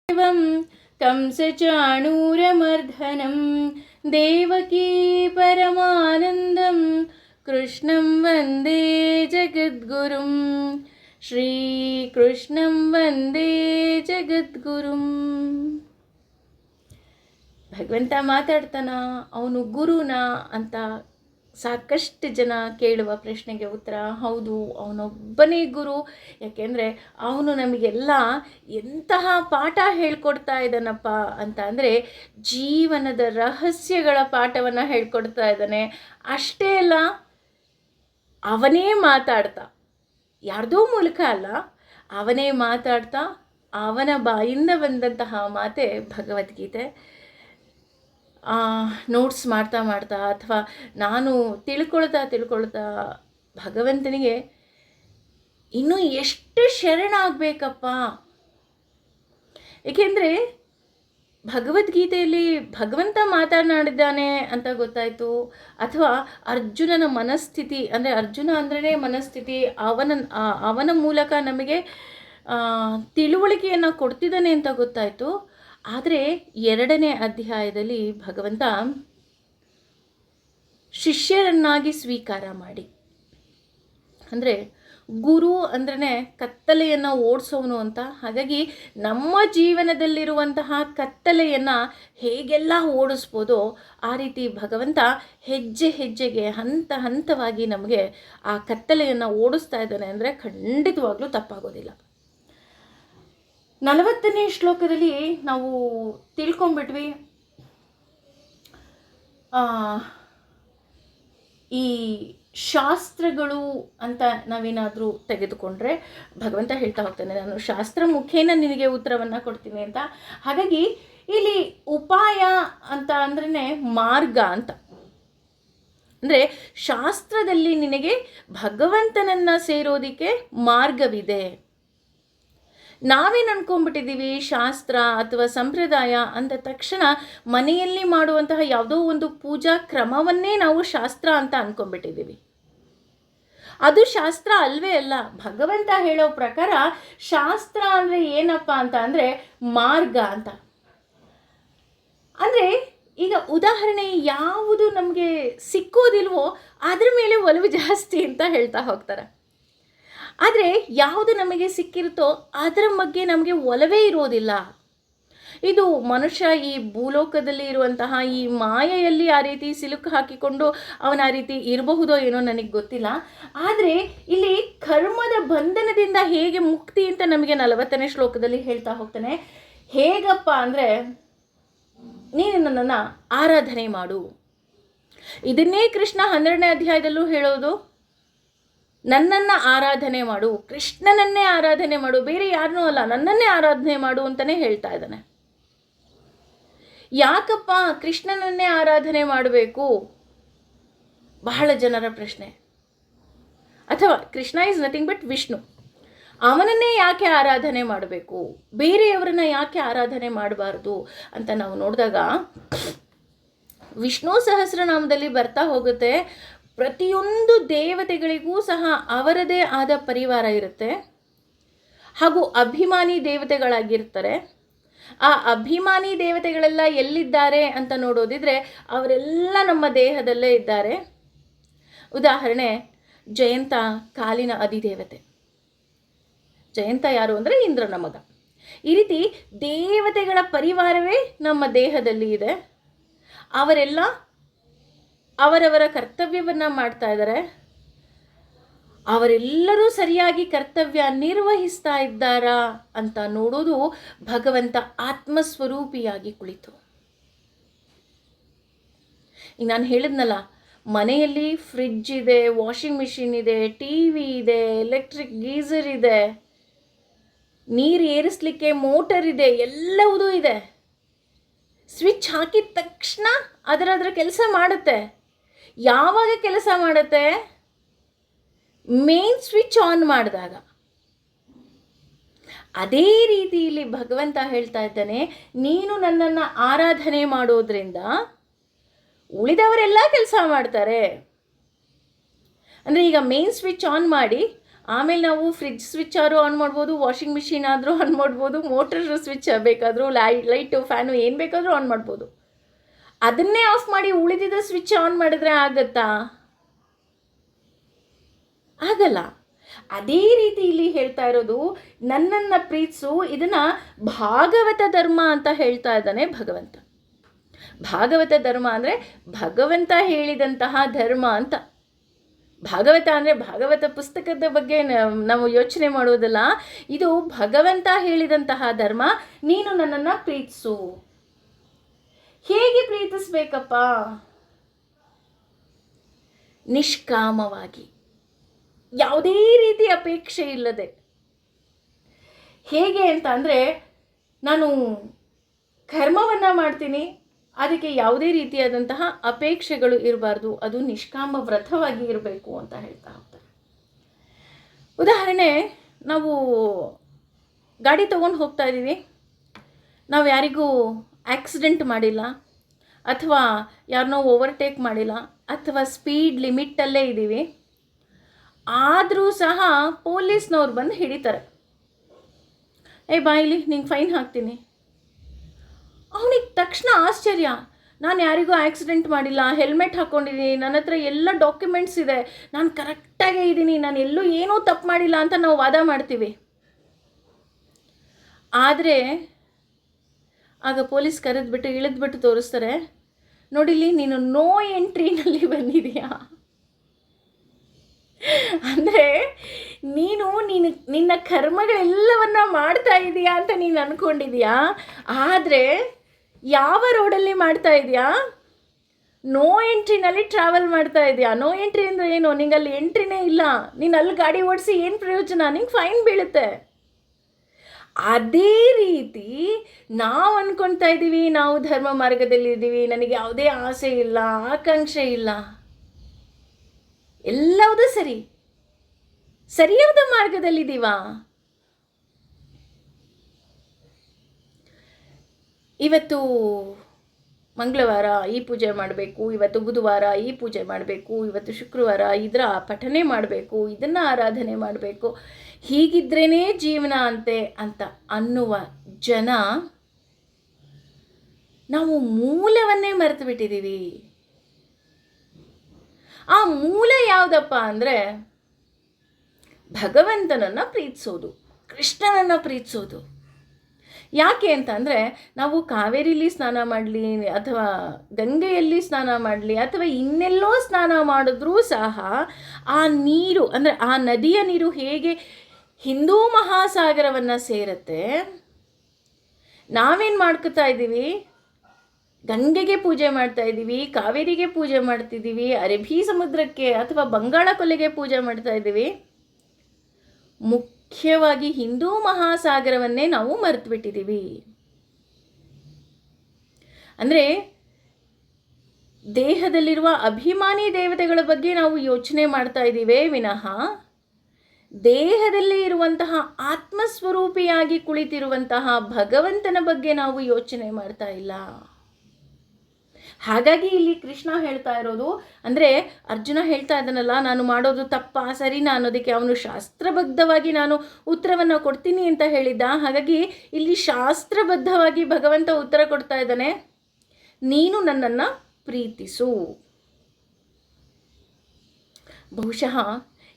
वसुदेवं कंसचाणूरमर्दनं देवकी परमानन्दं कृष्णं वन्दे जगद्गुरुं श्रीकृष्णं वन्दे जगद्गुरुं. ಭಗವಂತ ಮಾತಾಡ್ತಾನ, ಅವನು ಗುರುನಾ ಅಂತ ಸಾಕಷ್ಟು ಜನ ಕೇಳುವ ಪ್ರಶ್ನೆಗೆ ಉತ್ತರ ಹೌದು, ಅವನೊಬ್ಬನೇ ಗುರು. ಯಾಕೆಂದರೆ ಅವನು ನಮಗೆಲ್ಲ ಎಂತಹ ಪಾಠ ಹೇಳ್ಕೊಡ್ತಾ ಇದ್ದಾನಪ್ಪ ಅಂತ ಅಂದರೆ ಜೀವನದ ರಹಸ್ಯಗಳ ಪಾಠವನ್ನು ಹೇಳ್ಕೊಡ್ತಾ ಇದ್ದಾನೆ. ಅಷ್ಟೇ ಅಲ್ಲ, ಅವನೇ ಮಾತಾಡ್ತಾ, ಯಾರ್ದೋ ಮೂಲಕ ಅಲ್ಲ, ಅವನೇ ಮಾತಾಡ್ತಾ ಅವನ ಬಾಯಿಂದ ಬಂದಂತಹ ಮಾತೆ ಭಗವದ್ಗೀತೆ. ನೋಟ್ಸ್ ಮಾಡ್ತಾ ಅಥವಾ ನಾನು ತಿಳ್ಕೊಳ್ತಾ ಭಗವಂತನಿಗೆ ಇನ್ನೂ ಎಷ್ಟು ಶರಣಾಗಬೇಕಪ್ಪ. ಏಕೆಂದರೆ ಭಗವದ್ಗೀತೆಯಲ್ಲಿ ಭಗವಂತ ಮಾತನಾಡಿದ್ದಾನೆ ಅಂತ ಗೊತ್ತಾಯಿತು, ಅಥವಾ ಅರ್ಜುನನ ಮನಸ್ಥಿತಿ, ಅಂದರೆ ಅರ್ಜುನ ಅಂದ್ರೇ ಮನಸ್ಥಿತಿ, ಅವನ ಮೂಲಕ ನಮಗೆ ತಿಳುವಳಿಕೆಯನ್ನು ಕೊಡ್ತಿದ್ದಾನೆ ಅಂತ ಗೊತ್ತಾಯಿತು. ಆದರೆ 2ನೇ ಅಧ್ಯಾಯದಲ್ಲಿ ಭಗವಂತ ಶಿಷ್ಯರನ್ನಾಗಿ ಸ್ವೀಕಾರ ಮಾಡಿ, ಅಂದರೆ ಗುರು ಅಂದ್ರೇ ಕತ್ತಲೆಯನ್ನು ಓಡಿಸೋನು ಅಂತ. ಹಾಗಾಗಿ ನಮ್ಮ ಜೀವನದಲ್ಲಿರುವಂತಹ ಕತ್ತಲೆಯನ್ನು ಹೇಗೆಲ್ಲ ಓಡಿಸ್ಬೋದೋ ಆ ರೀತಿ ಭಗವಂತ ಹೆಜ್ಜೆ ಹೆಜ್ಜೆಗೆ ಹಂತವಾಗಿ ನಮಗೆ ಆ ಕತ್ತಲೆಯನ್ನು ಓಡಿಸ್ತಾ ಇದ್ದಾನೆ ಅಂದರೆ ಖಂಡಿತವಾಗ್ಲೂ ತಪ್ಪಾಗೋದಿಲ್ಲ. 40ನೇ ಶ್ಲೋಕದಲ್ಲಿ ನಾವು ತಿಳ್ಕೊಂಡ್ಬಿಟ್ವಿ, ಈ ಶಾಸ್ತ್ರಗಳು ಅಂತ ನಾವೇನಾದರೂ ತೆಗೆದುಕೊಂಡ್ರೆ ಭಗವಂತ ಹೇಳ್ತಾ ಹೋಗ್ತಾನೆ, ನಾನು ಶಾಸ್ತ್ರ ಮುಖೇನ ನಿನಗೆ ಉತ್ತರವನ್ನು ಕೊಡ್ತೀನಿ ಅಂತ. ಹಾಗಾಗಿ ಇಲ್ಲಿ ಉಪಾಯ ಅಂತ ಅಂದ್ರೇ ಮಾರ್ಗ ಅಂತ, ಅಂದರೆ ಶಾಸ್ತ್ರದಲ್ಲಿ ನಿನಗೆ ಭಗವಂತನನ್ನು ಸೇರೋದಕ್ಕೆ ಮಾರ್ಗವಿದೆ. ನಾವೇನು ಅನ್ಕೊಂಡ್ಬಿಟ್ಟಿದ್ದೀವಿ, ಶಾಸ್ತ್ರ ಅಥವಾ ಸಂಪ್ರದಾಯ ಅಂದ ತಕ್ಷಣ ಮನೆಯಲ್ಲಿ ಮಾಡುವಂತಹ ಯಾವುದೋ ಒಂದು ಪೂಜಾ ಕ್ರಮವನ್ನೇ ನಾವು ಶಾಸ್ತ್ರ ಅಂತ ಅಂದ್ಕೊಂಡ್ಬಿಟ್ಟಿದ್ದೀವಿ. ಅದು ಶಾಸ್ತ್ರ ಅಲ್ವೇ ಅಲ್ಲ. ಭಗವಂತ ಹೇಳೋ ಪ್ರಕಾರ ಶಾಸ್ತ್ರ ಅಂದರೆ ಏನಪ್ಪ ಅಂತ ಅಂದರೆ ಮಾರ್ಗ ಅಂತ. ಅಂದರೆ ಈಗ ಉದಾಹರಣೆ, ಯಾವುದು ನಮಗೆ ಸಿಕ್ಕೋದಿಲ್ವೋ ಅದ್ರ ಮೇಲೆ ಒಲವು ಜಾಸ್ತಿ ಅಂತ ಹೇಳ್ತಾ ಹೋಗ್ತಾರೆ. ಆದರೆ ಯಾವುದು ನಮಗೆ ಸಿಕ್ಕಿರುತ್ತೋ ಅದರ ಬಗ್ಗೆ ನಮಗೆ ಒಲವೇ ಇರೋದಿಲ್ಲ. ಇದು ಮನುಷ್ಯ ಈ ಭೂಲೋಕದಲ್ಲಿ ಇರುವಂತಹ ಈ ಮಾಯೆಯಲ್ಲಿ ಆ ರೀತಿ ಸಿಲುಕು ಹಾಕಿಕೊಂಡು ಅವನ ಆ ರೀತಿ ಇರಬಹುದೋ ಏನೋ ನನಗೆ ಗೊತ್ತಿಲ್ಲ. ಆದರೆ ಇಲ್ಲಿ ಕರ್ಮದ ಬಂಧನದಿಂದ ಹೇಗೆ ಮುಕ್ತಿ ಅಂತ ನಮಗೆ 40ನೇ ಶ್ಲೋಕದಲ್ಲಿ ಹೇಳ್ತಾ ಹೋಗ್ತಾನೆ. ಹೇಗಪ್ಪ ಅಂದರೆ, ನೀನು ನನ್ನನ್ನು ಆರಾಧನೆ ಮಾಡು. ಇದನ್ನೇ ಕೃಷ್ಣ 12ನೇ ಅಧ್ಯಾಯದಲ್ಲೂ ಹೇಳೋದು, ನನ್ನನ್ನು ಆರಾಧನೆ ಮಾಡು, ಕೃಷ್ಣನನ್ನೇ ಆರಾಧನೆ ಮಾಡು, ಬೇರೆ ಯಾರನ್ನೂ ಅಲ್ಲ, ನನ್ನನ್ನೇ ಆರಾಧನೆ ಮಾಡು ಅಂತಲೇ ಹೇಳ್ತಾ ಇದ್ದಾನೆ. ಯಾಕಪ್ಪ ಕೃಷ್ಣನನ್ನೇ ಆರಾಧನೆ ಮಾಡಬೇಕು? ಬಹಳ ಜನರ ಪ್ರಶ್ನೆ. ಅಥವಾ Krishna is nothing but Vishnu, ಅವನನ್ನೇ ಯಾಕೆ ಆರಾಧನೆ ಮಾಡಬೇಕು, ಬೇರೆಯವರನ್ನ ಯಾಕೆ ಆರಾಧನೆ ಮಾಡಬಾರ್ದು ಅಂತ ನಾವು ನೋಡಿದಾಗ ವಿಷ್ಣು ಸಹಸ್ರನಾಮದಲ್ಲಿ ಬರ್ತಾ ಹೋಗುತ್ತೆ, ಪ್ರತಿಯೊಂದು ದೇವತೆಗಳಿಗೂ ಸಹ ಅವರದೇ ಆದ ಪರಿವಾರ ಇರುತ್ತೆ, ಹಾಗೂ ಅಭಿಮಾನಿ ದೇವತೆಗಳಾಗಿರ್ತಾರೆ. ಆ ಅಭಿಮಾನಿ ದೇವತೆಗಳೆಲ್ಲ ಎಲ್ಲಿದ್ದಾರೆ ಅಂತ ನೋಡೋದಿದ್ರೆ ಅವರೆಲ್ಲ ನಮ್ಮ ದೇಹದಲ್ಲೇ ಇದ್ದಾರೆ. ಉದಾಹರಣೆ, ಜಯಂತ ಕಾಲಿನ ಅಧಿದೇವತೆ. ಜಯಂತ ಯಾರು ಅಂದರೆ ಇಂದ್ರನ ಮಗ. ಈ ರೀತಿ ದೇವತೆಗಳ ಪರಿವಾರವೇ ನಮ್ಮ ದೇಹದಲ್ಲಿ ಇದೆ. ಅವರೆಲ್ಲ ಅವರವರ ಕರ್ತವ್ಯವನ್ನು ಮಾಡ್ತಾ ಇದ್ದಾರೆ. ಅವರೆಲ್ಲರೂ ಸರಿಯಾಗಿ ಕರ್ತವ್ಯ ನಿರ್ವಹಿಸ್ತಾ ಇದ್ದಾರಾ ಅಂತ ನೋಡೋದು ಭಗವಂತ ಆತ್ಮಸ್ವರೂಪಿಯಾಗಿ ಕುಳಿತು. ಈಗ ನಾನು ಹೇಳಿದ್ನಲ್ಲ, ಮನೆಯಲ್ಲಿ ಫ್ರಿಡ್ಜ್ ಇದೆ, ವಾಷಿಂಗ್ ಮಿಷಿನ್ ಇದೆ, TV ಇದೆ, ಎಲೆಕ್ಟ್ರಿಕ್ ಗೀಸರ್ ಇದೆ, ನೀರು ಏರಿಸಲಿಕ್ಕೆ ಮೋಟರ್ ಇದೆ, ಎಲ್ಲವುದೂ ಇದೆ. ಸ್ವಿಚ್ ಹಾಕಿದ ತಕ್ಷಣ ಅದರ ಕೆಲಸ ಮಾಡುತ್ತೆ. ಯಾವಾಗ ಕೆಲಸ ಮಾಡುತ್ತೆ? ಮೇನ್ ಸ್ವಿಚ್ ಆನ್ ಮಾಡಿದಾಗ. ಅದೇ ರೀತಿಯಲ್ಲಿ ಭಗವಂತ ಹೇಳ್ತಾ ಇದ್ದಾನೆ, ನೀನು ನನ್ನನ್ನು ಆರಾಧನೆ ಮಾಡೋದ್ರಿಂದ ಉಳಿದವರೆಲ್ಲ ಕೆಲಸ ಮಾಡ್ತಾರೆ. ಅಂದರೆ ಈಗ ಮೇನ್ ಸ್ವಿಚ್ ಆನ್ ಮಾಡಿ ಆಮೇಲೆ ನಾವು ಫ್ರಿಜ್ ಸ್ವಿಚ್ ಆದರೂ ಆನ್ ಮಾಡ್ಬೋದು, ವಾಷಿಂಗ್ ಮಿಷಿನ್ ಆದರೂ ಆನ್ ಮಾಡ್ಬೋದು, ಮೋಟರ್ ಸ್ವಿಚ್ ಬೇಕಾದರೂ ಲೈಟು ಫ್ಯಾನು ಏನು ಬೇಕಾದರೂ ಆನ್ ಮಾಡ್ಬೋದು. ಅದನ್ನೇ ಆಫ್ ಮಾಡಿ ಉಳಿದಿದ್ದ ಸ್ವಿಚ್ ಆನ್ ಮಾಡಿದ್ರೆ ಆಗತ್ತಾ? ಆಗಲ್ಲ. ಅದೇ ರೀತಿ ಇಲ್ಲಿ ಹೇಳ್ತಾ ಇರೋದು, ನನ್ನನ್ನು ಪ್ರೀತಿಸು, ಇದನ್ನು ಭಾಗವತ ಧರ್ಮ ಅಂತ ಹೇಳ್ತಾ ಇದ್ದಾನೆ ಭಗವಂತ. ಭಾಗವತ ಧರ್ಮ ಅಂದರೆ ಭಗವಂತ ಹೇಳಿದಂತಹ ಧರ್ಮ ಅಂತ. ಭಾಗವತ ಅಂದರೆ ಭಾಗವತ ಪುಸ್ತಕದ ಬಗ್ಗೆ ನಾವು ಯೋಚನೆ ಮಾಡೋದಲ್ಲ, ಇದು ಭಗವಂತ ಹೇಳಿದಂತಹ ಧರ್ಮ. ನೀನು ನನ್ನನ್ನು ಪ್ರೀತಿಸು. ಹೇಗೆ ಪ್ರೀತಿಸ್ಬೇಕಪ್ಪ? ನಿಷ್ಕಾಮವಾಗಿ, ಯಾವುದೇ ರೀತಿ ಅಪೇಕ್ಷೆ ಇಲ್ಲದೆ. ಹೇಗೆ ಅಂತ ಅಂದರೆ, ನಾನು ಕರ್ಮವನ್ನು ಮಾಡ್ತೀನಿ, ಅದಕ್ಕೆ ಯಾವುದೇ ರೀತಿಯಾದಂತಹ ಅಪೇಕ್ಷೆಗಳು ಇರಬಾರ್ದು, ಅದು ನಿಷ್ಕಾಮ ವ್ರತವಾಗಿ ಇರಬೇಕು ಅಂತ ಹೇಳ್ತಾ ಹೋಗ್ತಾರೆ. ಉದಾಹರಣೆ, ನಾವು ಗಾಡಿ ತೊಗೊಂಡು ಹೋಗ್ತಾ ಇದ್ದೀವಿ, ನಾವು ಯಾರಿಗೂ ಆಕ್ಸಿಡೆಂಟ್ ಮಾಡಿಲ್ಲ, ಅಥವಾ ಯಾರನ್ನೋ ಓವರ್ಟೇಕ್ ಮಾಡಿಲ್ಲ, ಅಥವಾ ಸ್ಪೀಡ್ ಲಿಮಿಟಲ್ಲೇ ಇದ್ದೀವಿ, ಆದರೂ ಸಹ ಪೊಲೀಸ್ನವ್ರು ಬಂದು ಹಿಡಿತಾರೆ. ಬಾಯಿಲಿ ನಿಂಗೆ ಫೈನ್ ಹಾಕ್ತೀನಿ. ಅವನಿಗೆ ತಕ್ಷಣ ಆಶ್ಚರ್ಯ, ನಾನು ಯಾರಿಗೂ ಆಕ್ಸಿಡೆಂಟ್ ಮಾಡಿಲ್ಲ, ಹೆಲ್ಮೆಟ್ ಹಾಕ್ಕೊಂಡಿದ್ದೀನಿ, ನನ್ನ ಹತ್ರ ಎಲ್ಲ ಡಾಕ್ಯುಮೆಂಟ್ಸ್ ಇದೆ, ನಾನು ಕರೆಕ್ಟಾಗೇ ಇದ್ದೀನಿ, ನಾನು ಎಲ್ಲೂ ಏನೂ ತಪ್ಪು ಮಾಡಿಲ್ಲ ಅಂತ ನಾವು ವಾದ ಮಾಡ್ತೀವಿ. ಆದರೆ ಆಗ ಪೊಲೀಸ್ ಕರೆದ್ಬಿಟ್ಟು ಇಳಿದ್ಬಿಟ್ಟು ತೋರಿಸ್ತಾರೆ, ನೋಡಿಲಿ ನೀನು ನೋ ಎಂಟ್ರಿನಲ್ಲಿ ಬಂದಿದೆಯಾ. ಅಂದರೆ ನಿನ್ನ ಕರ್ಮಗಳೆಲ್ಲವನ್ನ ಮಾಡ್ತಾ ಇದೀಯಾ ಅಂತ ನೀನು ಅಂದ್ಕೊಂಡಿದೀಯಾ, ಆದರೆ ಯಾವ ರೋಡಲ್ಲಿ ಮಾಡ್ತಾ ಇದೆಯಾ? ನೋ ಎಂಟ್ರಿನಲ್ಲಿ ಟ್ರಾವೆಲ್ ಮಾಡ್ತಾ ಇದೆಯಾ. ನೋ ಎಂಟ್ರಿ ಅಂದರೆ ಏನು? ನಿಂಗಲ್ಲಿ ಎಂಟ್ರಿನೇ ಇಲ್ಲ, ನೀನು ಅಲ್ಲಿ ಗಾಡಿ ಓಡಿಸಿ ಏನು ಪ್ರಯೋಜನ? ನಿಂಗೆ ಫೈನ್ ಬೀಳುತ್ತೆ. ಅದೇ ರೀತಿ ನಾವು ಅಂದ್ಕೊಳ್ತಾ ಇದ್ದೀವಿ, ನಾವು ಧರ್ಮ ಮಾರ್ಗದಲ್ಲಿದ್ದೀವಿ, ನನಗೆ ಯಾವುದೇ ಆಸೆ ಇಲ್ಲ, ಆಕಾಂಕ್ಷೆ ಇಲ್ಲ, ಎಲ್ಲವೂ ಸರಿಯಾದ ಮಾರ್ಗದಲ್ಲಿದ್ದೀವಾ? ಇವತ್ತು ಮಂಗಳವಾರ ಈ ಪೂಜೆ ಮಾಡಬೇಕು, ಇವತ್ತು ಬುಧವಾರ ಈ ಪೂಜೆ ಮಾಡಬೇಕು, ಇವತ್ತು ಶುಕ್ರವಾರ ಇದರ ಪಠನೆ ಮಾಡಬೇಕು, ಇದನ್ನು ಆರಾಧನೆ ಮಾಡಬೇಕು, ಹೀಗಿದ್ರೇ ಜೀವನ ಅಂತೆ ಅಂತ ಅನ್ನುವ ಜನ ನಾವು ಮೂಲವನ್ನೇ ಮರೆತು ಬಿಟ್ಟಿದ್ದೀವಿ. ಆ ಮೂಲ ಯಾವುದಪ್ಪ ಅಂದರೆ ಭಗವಂತನನ್ನು ಪ್ರೀತಿಸೋದು, ಕೃಷ್ಣನನ್ನು ಪ್ರೀತಿಸೋದು. ಯಾಕೆ ಅಂತಂದರೆ, ನಾವು ಕಾವೇರಿಲಿ ಸ್ನಾನ ಮಾಡಲಿ, ಅಥವಾ ಗಂಗೆಯಲ್ಲಿ ಸ್ನಾನ ಮಾಡಲಿ, ಅಥವಾ ಇನ್ನೆಲ್ಲೋ ಸ್ನಾನ ಮಾಡಿದ್ರೂ ಸಹ ಆ ನೀರು ಅಂದರೆ ಆ ನದಿಯ ನೀರು ಹೇಗೆ ಹಿಂದೂ ಮಹಾಸಾಗರವನ್ನು ಸೇರುತ್ತೆ, ನಾವೇನು ಮಾಡ್ಕೊತಾ ಇದ್ದೀವಿ? ಗಂಗೆಗೆ ಪೂಜೆ ಮಾಡ್ತಾ ಇದ್ದೀವಿ, ಕಾವೇರಿಗೆ ಪೂಜೆ ಮಾಡ್ತಿದ್ದೀವಿ, ಅರಬ್ಬಿ ಸಮುದ್ರಕ್ಕೆ ಅಥವಾ ಬಂಗಾಳ ಕೊಲ್ಲಿಗೆ ಪೂಜೆ ಮಾಡ್ತಾ ಇದ್ದೀವಿ. ಮುಖ್ಯವಾಗಿ ಹಿಂದೂ ಮಹಾಸಾಗರವನ್ನೇ ನಾವು ಮರೆತು ಬಿಟ್ಟಿದ್ದೀವಿ. ಅಂದರೆ ದೇಹದಲ್ಲಿರುವ ಅಭಿಮಾನಿ ದೇವತೆಗಳ ಬಗ್ಗೆ ನಾವು ಯೋಚನೆ ಮಾಡ್ತಾ ಇದ್ದೀವೇ ವಿನಃ ದೇಹದಲ್ಲಿ ಇರುವಂತಹ ಆತ್ಮಸ್ವರೂಪಿಯಾಗಿ ಕುಳಿತಿರುವಂತಹ ಭಗವಂತನ ಬಗ್ಗೆ ನಾವು ಯೋಚನೆ ಮಾಡ್ತಾ ಇಲ್ಲ. ಹಾಗಾಗಿ ಇಲ್ಲಿ ಕೃಷ್ಣ ಹೇಳ್ತಾ ಇರೋದು, ಅಂದರೆ ಅರ್ಜುನ ಹೇಳ್ತಾ ಇದ್ದಾನಲ್ಲ, ನಾನು ಮಾಡೋದು ತಪ್ಪಾ ಸರಿನಾ ಅನ್ನೋದಕ್ಕೆ ಅವನು ಶಾಸ್ತ್ರಬದ್ಧವಾಗಿ ನಾನು ಉತ್ತರವನ್ನು ಕೊಡ್ತೀನಿ ಅಂತ ಹೇಳಿದ್ದ. ಹಾಗಾಗಿ ಇಲ್ಲಿ ಶಾಸ್ತ್ರಬದ್ಧವಾಗಿ ಭಗವಂತ ಉತ್ತರ ಕೊಡ್ತಾ ಇದ್ದಾನೆ, ನೀನು ನನ್ನನ್ನು ಪ್ರೀತಿಸು. ಬಹುಶಃ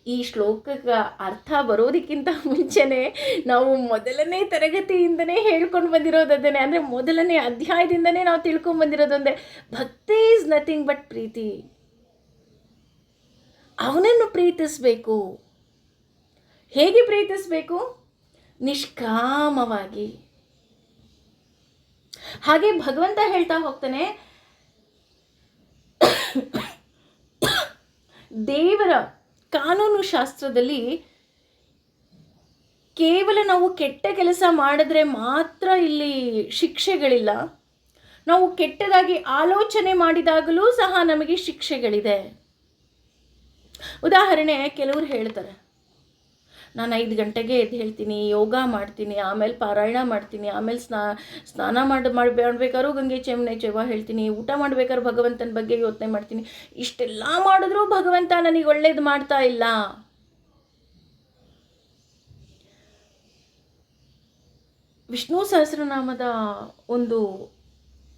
ಈ ಶ್ಲೋಕಕ್ಕೆ ಅರ್ಥ ಬರೋದಕ್ಕಿಂತ ಮುಂಚೆನೇ ನಾವು ಮೊದಲನೇ ತರಗತಿಯಿಂದನೇ ಹೇಳ್ಕೊಂಡು ಬಂದಿರೋದನ್ನೇ, ಅಂದರೆ ಮೊದಲನೇ ಅಧ್ಯಾಯದಿಂದನೇ ನಾವು ತಿಳ್ಕೊಂಡು ಬಂದಿರೋದೊಂದೇ, ಭಕ್ತಿ ಈಸ್ ನಥಿಂಗ್ ಬಟ್ ಪ್ರೀತಿ. ಅವನನ್ನು ಪ್ರೀತಿಸಬೇಕು. ಹೇಗೆ ಪ್ರೀತಿಸಬೇಕು? ನಿಷ್ಕಾಮವಾಗಿ. ಹಾಗೆ ಭಗವಂತ ಹೇಳ್ತಾ ಹೋಗ್ತಾನೆ, ದೇವರ ಕಾನೂನು ಶಾಸ್ತ್ರದಲ್ಲಿ ಕೇವಲ ನಾವು ಕೆಟ್ಟ ಕೆಲಸ ಮಾಡಿದ್ರೆ ಮಾತ್ರ ಇಲ್ಲಿ ಶಿಕ್ಷೆಗಳಿಲ್ಲ, ನಾವು ಕೆಟ್ಟದಾಗಿ ಆಲೋಚನೆ ಮಾಡಿದಾಗಲೂ ಸಹ ನಮಗೆ ಶಿಕ್ಷೆಗಳಿದೆ. ಉದಾಹರಣೆ, ಕೆಲವರು ಹೇಳ್ತಾರೆ, ನಾನು 5 ಗಂಟೆಗೆ ಎದ್ದು ಹೇಳ್ತೀನಿ, ಯೋಗ ಮಾಡ್ತೀನಿ, ಆಮೇಲೆ ಪಾರಾಯಣ ಮಾಡ್ತೀನಿ, ಆಮೇಲೆ ಸ್ನಾನ ಮಾಡಬೇಕಾದ್ರೂ ಗಂಗೆ ಚೆಮ್ನೆ ಚೆವ್ವ ಹೇಳ್ತೀನಿ, ಊಟ ಮಾಡ್ಬೇಕಾದ್ರೆ ಭಗವಂತನ ಬಗ್ಗೆ ಯೋಚನೆ ಮಾಡ್ತೀನಿ, ಇಷ್ಟೆಲ್ಲ ಮಾಡಿದ್ರೂ ಭಗವಂತ ನನಗೆ ಒಳ್ಳೇದು ಮಾಡ್ತಾ ಇಲ್ಲ. ವಿಷ್ಣು ಸಹಸ್ರನಾಮದ ಒಂದು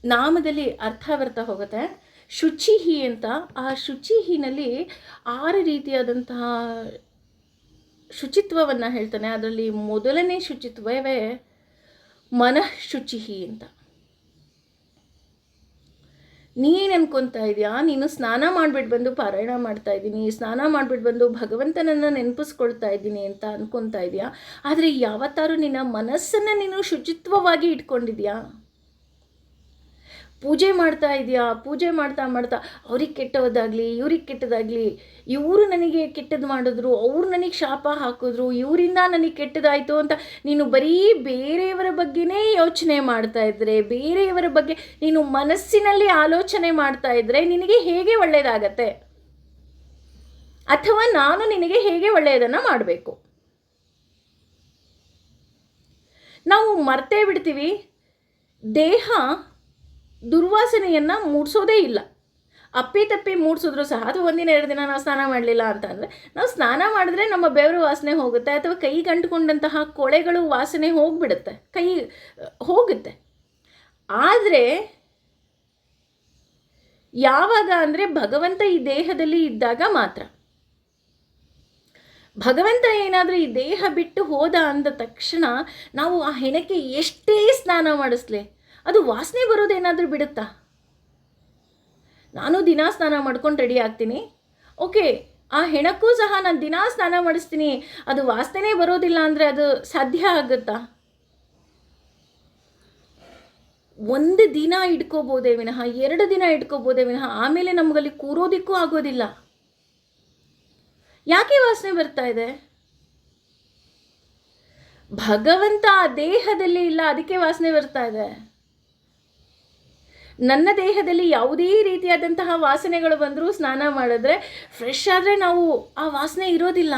ನಾಮದಲ್ಲಿ ಅರ್ಥ ಬರ್ತಾ ಹೋಗುತ್ತೆ. ಶುಚಿಹಿ ಅಂತ. ಆ ಶುಚಿಹಿನಲ್ಲಿ 6 ರೀತಿಯಾದಂತಹ ಶುಚಿತ್ವವನ್ನು ಹೇಳ್ತಾನೆ. ಅದರಲ್ಲಿ ಮೊದಲನೇ ಶುಚಿತ್ವವೇ ಮನಃ ಶುಚಿಹಿ ಅಂತ. ನೀನು ಅನ್ಕೊತಾ ಇದೆಯಾ, ನೀನು ಸ್ನಾನ ಮಾಡಿಬಿಟ್ಟು ಬಂದು ಪಾರಾಯಣ ಮಾಡ್ತಾ ಇದ್ದೀನಿ, ಸ್ನಾನ ಮಾಡಿಬಿಟ್ಟು ಬಂದು ಭಗವಂತನನ್ನು ನೆನಪಿಸ್ಕೊಳ್ತಾ ಇದ್ದೀನಿ ಅಂತ ಅನ್ಕೊತಾ ಇದೆಯಾ. ಆದರೆ ಯಾವತ್ತಾರು ನಿನ್ನ ಮನಸ್ಸನ್ನು ನೀನು ಶುಚಿತ್ವವಾಗಿ ಇಟ್ಕೊಂಡಿದ್ಯಾ? ಪೂಜೆ ಮಾಡ್ತಾ ಇದೆಯಾ, ಪೂಜೆ ಮಾಡ್ತಾ ಮಾಡ್ತಾ ಅವ್ರಿಗೆ ಕೆಟ್ಟದಾಗಲಿ ಇವ್ರಿಗೆ ಕೆಟ್ಟದಾಗಲಿ, ಇವರು ನನಗೆ ಕೆಟ್ಟದ್ದು ಮಾಡಿದ್ರು, ಅವ್ರು ನನಗೆ ಶಾಪ ಹಾಕಿದ್ರು, ಇವರಿಂದ ನನಗೆ ಕೆಟ್ಟದಾಯಿತು ಅಂತ ನೀನು ಬರೀ ಬೇರೆಯವರ ಬಗ್ಗೆನೇ ಯೋಚನೆ ಮಾಡ್ತಾ ಇದ್ದರೆ, ಬೇರೆಯವರ ಬಗ್ಗೆ ನೀನು ಮನಸ್ಸಿನಲ್ಲಿ ಆಲೋಚನೆ ಮಾಡ್ತಾ ಇದ್ದರೆ ನಿನಗೆ ಹೇಗೆ ಒಳ್ಳೆಯದಾಗತ್ತೆ? ಅಥವಾ ನಾನು ನಿನಗೆ ಹೇಗೆ ಒಳ್ಳೆಯದನ್ನು ಮಾಡಬೇಕು? ನಾವು ಮರ್ತೇ ಬಿಡ್ತೀವಿ. ದೇಹ ದುರ್ವಾಸನೆಯನ್ನು ಮೂಡಿಸೋದೇ ಇಲ್ಲ. ಅಪ್ಪಿತಪ್ಪಿ ಮೂಡಿಸಿದ್ರು ಸಹ, ಅದು 1 ದಿನ 2 ದಿನ ನಾವು ಸ್ನಾನ ಮಾಡಲಿಲ್ಲ ಅಂತಂದರೆ, ನಾವು ಸ್ನಾನ ಮಾಡಿದ್ರೆ ನಮ್ಮ ಬೆವರು ವಾಸನೆ ಹೋಗುತ್ತೆ, ಅಥವಾ ಕೈ ಗಂಟುಕೊಂಡಂತಹ ಕೊಳೆಗಳು ವಾಸನೆ ಹೋಗಿಬಿಡುತ್ತೆ, ಕೈ ಹೋಗುತ್ತೆ. ಆದರೆ ಯಾವಾಗ ಅಂದರೆ ಭಗವಂತ ಈ ದೇಹದಲ್ಲಿ ಇದ್ದಾಗ ಮಾತ್ರ. ಭಗವಂತ ಏನಾದರೂ ಈ ದೇಹ ಬಿಟ್ಟು ಹೋದ ಅಂದ ತಕ್ಷಣ ನಾವು ಆ ಹೆಣಕ್ಕೆ ಎಷ್ಟೇ ಸ್ನಾನ ಮಾಡಿಸ್ಲಿ, ಅದು ವಾಸನೆ ಬರೋದೇನಾದರೂ ಬಿಡುತ್ತಾ? ನಾನು ದಿನಾ ಸ್ನಾನ ಮಾಡ್ಕೊಂಡು ರೆಡಿ ಆಗ್ತೀನಿ, ಓಕೆ, ಆ ಹೆಣಕ್ಕೂ ಸಹ ನಾನು ದಿನಾ ಸ್ನಾನ ಮಾಡಿಸ್ತೀನಿ, ಅದು ವಾಸನೆ ಬರೋದಿಲ್ಲ ಅಂದರೆ ಅದು ಸಾಧ್ಯ ಆಗುತ್ತಾ? 1 ದಿನ ಇಟ್ಕೋಬೋದೇ ವಿನಃ, 2 ದಿನ ಇಟ್ಕೋಬೋದೇ ವಿನಃ, ಆಮೇಲೆ ನಮಗಲ್ಲಿ ಕೂರೋದಿಕ್ಕೂ ಆಗೋದಿಲ್ಲ. ಯಾಕೆ ವಾಸನೆ ಬರ್ತಾ ಇದೆ? ಭಗವಂತ ಆ ದೇಹದಲ್ಲಿ ಇಲ್ಲ, ಅದಕ್ಕೆ ವಾಸನೆ ಬರ್ತಾ ಇದೆ. ನನ್ನ ದೇಹದಲ್ಲಿ ಯಾವುದೇ ರೀತಿಯಾದಂತಹ ವಾಸನೆಗಳು ಬಂದರೂ ಸ್ನಾನ ಮಾಡಿದ್ರೆ, ಫ್ರೆಶ್ ಆದರೆ ನಾವು ಆ ವಾಸನೆ ಇರೋದಿಲ್ಲ.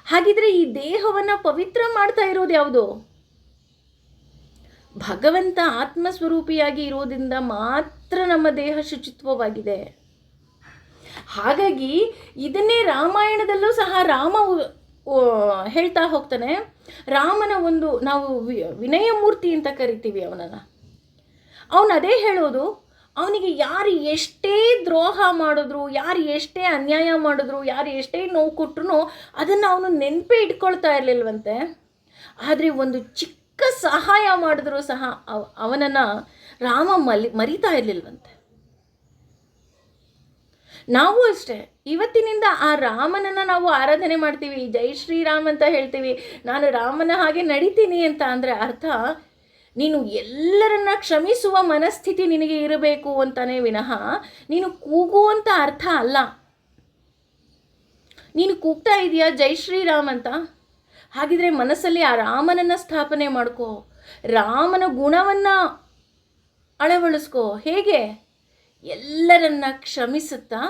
ಹಾಗಿದ್ರೆ ಈ ದೇಹವನ್ನು ಪವಿತ್ರ ಮಾಡ್ತಾ ಇರೋದು ಯಾವುದು? ಭಗವಂತ ಆತ್ಮಸ್ವರೂಪಿಯಾಗಿ ಇರೋದ್ರಿಂದ ಮಾತ್ರ ನಮ್ಮ ದೇಹ ಶುಚಿತ್ವವಾಗಿದೆ. ಹಾಗಾಗಿ ಇದನ್ನೇ ರಾಮಾಯಣದಲ್ಲೂ ಸಹ ರಾಮ ಹೇಳ್ತಾ ಹೋಗ್ತಾನೆ. ರಾಮನ ಒಂದು ನಾವು ವಿನಯ ಮೂರ್ತಿ ಅಂತ ಕರಿತೀವಿ ಅವನನ್ನು. ಅವನು ಅದೇ ಹೇಳೋದು, ಅವನಿಗೆ ಯಾರು ಎಷ್ಟೇ ದ್ರೋಹ ಮಾಡಿದ್ರು, ಯಾರು ಎಷ್ಟೇ ಅನ್ಯಾಯ ಮಾಡಿದ್ರು, ಯಾರು ಎಷ್ಟೇ ನೋವು ಕೊಟ್ಟರು ಅದನ್ನು ಅವನು ನೆನಪೇ ಇಟ್ಕೊಳ್ತಾ ಇರಲಿಲ್ವಂತೆ. ಆದರೆ ಒಂದು ಚಿಕ್ಕ ಸಹಾಯ ಮಾಡಿದ್ರೂ ಸಹ ಅವನನ್ನು ರಾಮ ಮರಿತಾ ಇರಲಿಲ್ವಂತೆ. ನಾವು ಅಷ್ಟೇ, ಇವತ್ತಿನಿಂದ ಆ ರಾಮನನ್ನು ನಾವು ಆರಾಧನೆ ಮಾಡ್ತೀವಿ, ಜೈ ಶ್ರೀರಾಮ್ ಅಂತ ಹೇಳ್ತೀವಿ, ನಾನು ರಾಮನ ಹಾಗೆ ನಡಿತೀನಿ ಅಂತ ಅಂದರೆ ಅರ್ಥ ನೀನು ಎಲ್ಲರನ್ನ ಕ್ಷಮಿಸುವ ಮನಸ್ಥಿತಿ ನಿನಗೆ ಇರಬೇಕು ಅಂತಾನೆ ವಿನಃ ನೀನು ಕೂಗುವಂಥ ಅರ್ಥ ಅಲ್ಲ. ನೀನು ಕೂಗ್ತಾ ಇದೆಯಾ ಜೈ ಶ್ರೀರಾಮ್ ಅಂತ, ಹಾಗಿದ್ರೆ ಮನಸ್ಸಲ್ಲಿ ಆ ರಾಮನನ್ನು ಸ್ಥಾಪನೆ ಮಾಡ್ಕೋ, ರಾಮನ ಗುಣವನ್ನು ಅಳವಡಿಸ್ಕೋ. ಹೇಗೆ? ಎಲ್ಲರನ್ನ ಕ್ಷಮಿಸುತ್ತಾ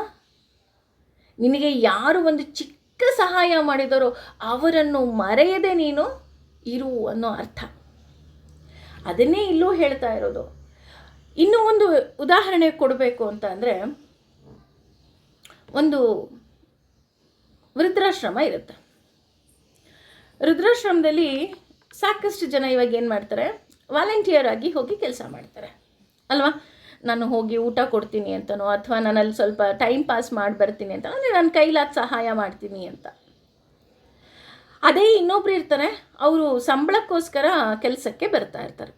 ನಿನಗೆ ಯಾರು ಒಂದು ಚಿಕ್ಕ ಸಹಾಯ ಮಾಡಿದರೋ ಅವರನ್ನು ಮರೆಯದೆ ನೀನು ಇರು ಅನ್ನೋ ಅರ್ಥ. ಅದನ್ನೇ ಇಲ್ಲೂ ಹೇಳ್ತಾ ಇರೋದು. ಇನ್ನೂ ಒಂದು ಉದಾಹರಣೆ ಕೊಡಬೇಕು ಅಂತ ಅಂದರೆ, ಒಂದು ವೃದ್ಧಾಶ್ರಮ ಇರುತ್ತೆ. ವೃದ್ಧಾಶ್ರಮದಲ್ಲಿ ಸಾಕಷ್ಟು ಜನ ಇವಾಗ ಏನು ಮಾಡ್ತಾರೆ, ವಾಲಂಟಿಯರ್ ಆಗಿ ಹೋಗಿ ಕೆಲಸ ಮಾಡ್ತಾರೆ ಅಲ್ವಾ. ನಾನು ಹೋಗಿ ಊಟ ಕೊಡ್ತೀನಿ ಅಂತನೋ, ಅಥವಾ ನಾನಲ್ಲಿ ಸ್ವಲ್ಪ ಟೈಮ್ ಪಾಸ್ ಮಾಡಿ ಬರ್ತೀನಿ ಅಂತ, ಅಂದರೆ ನನ್ನ ಕೈಲಾದ ಸಹಾಯ ಮಾಡ್ತೀನಿ ಅಂತ. ಅದೇ ಇನ್ನೊಬ್ರು ಇರ್ತಾರೆ, ಅವರು ಸಂಬಳಕ್ಕೋಸ್ಕರ ಕೆಲಸಕ್ಕೆ ಬರ್ತಾ ಇರ್ತಾರೆ.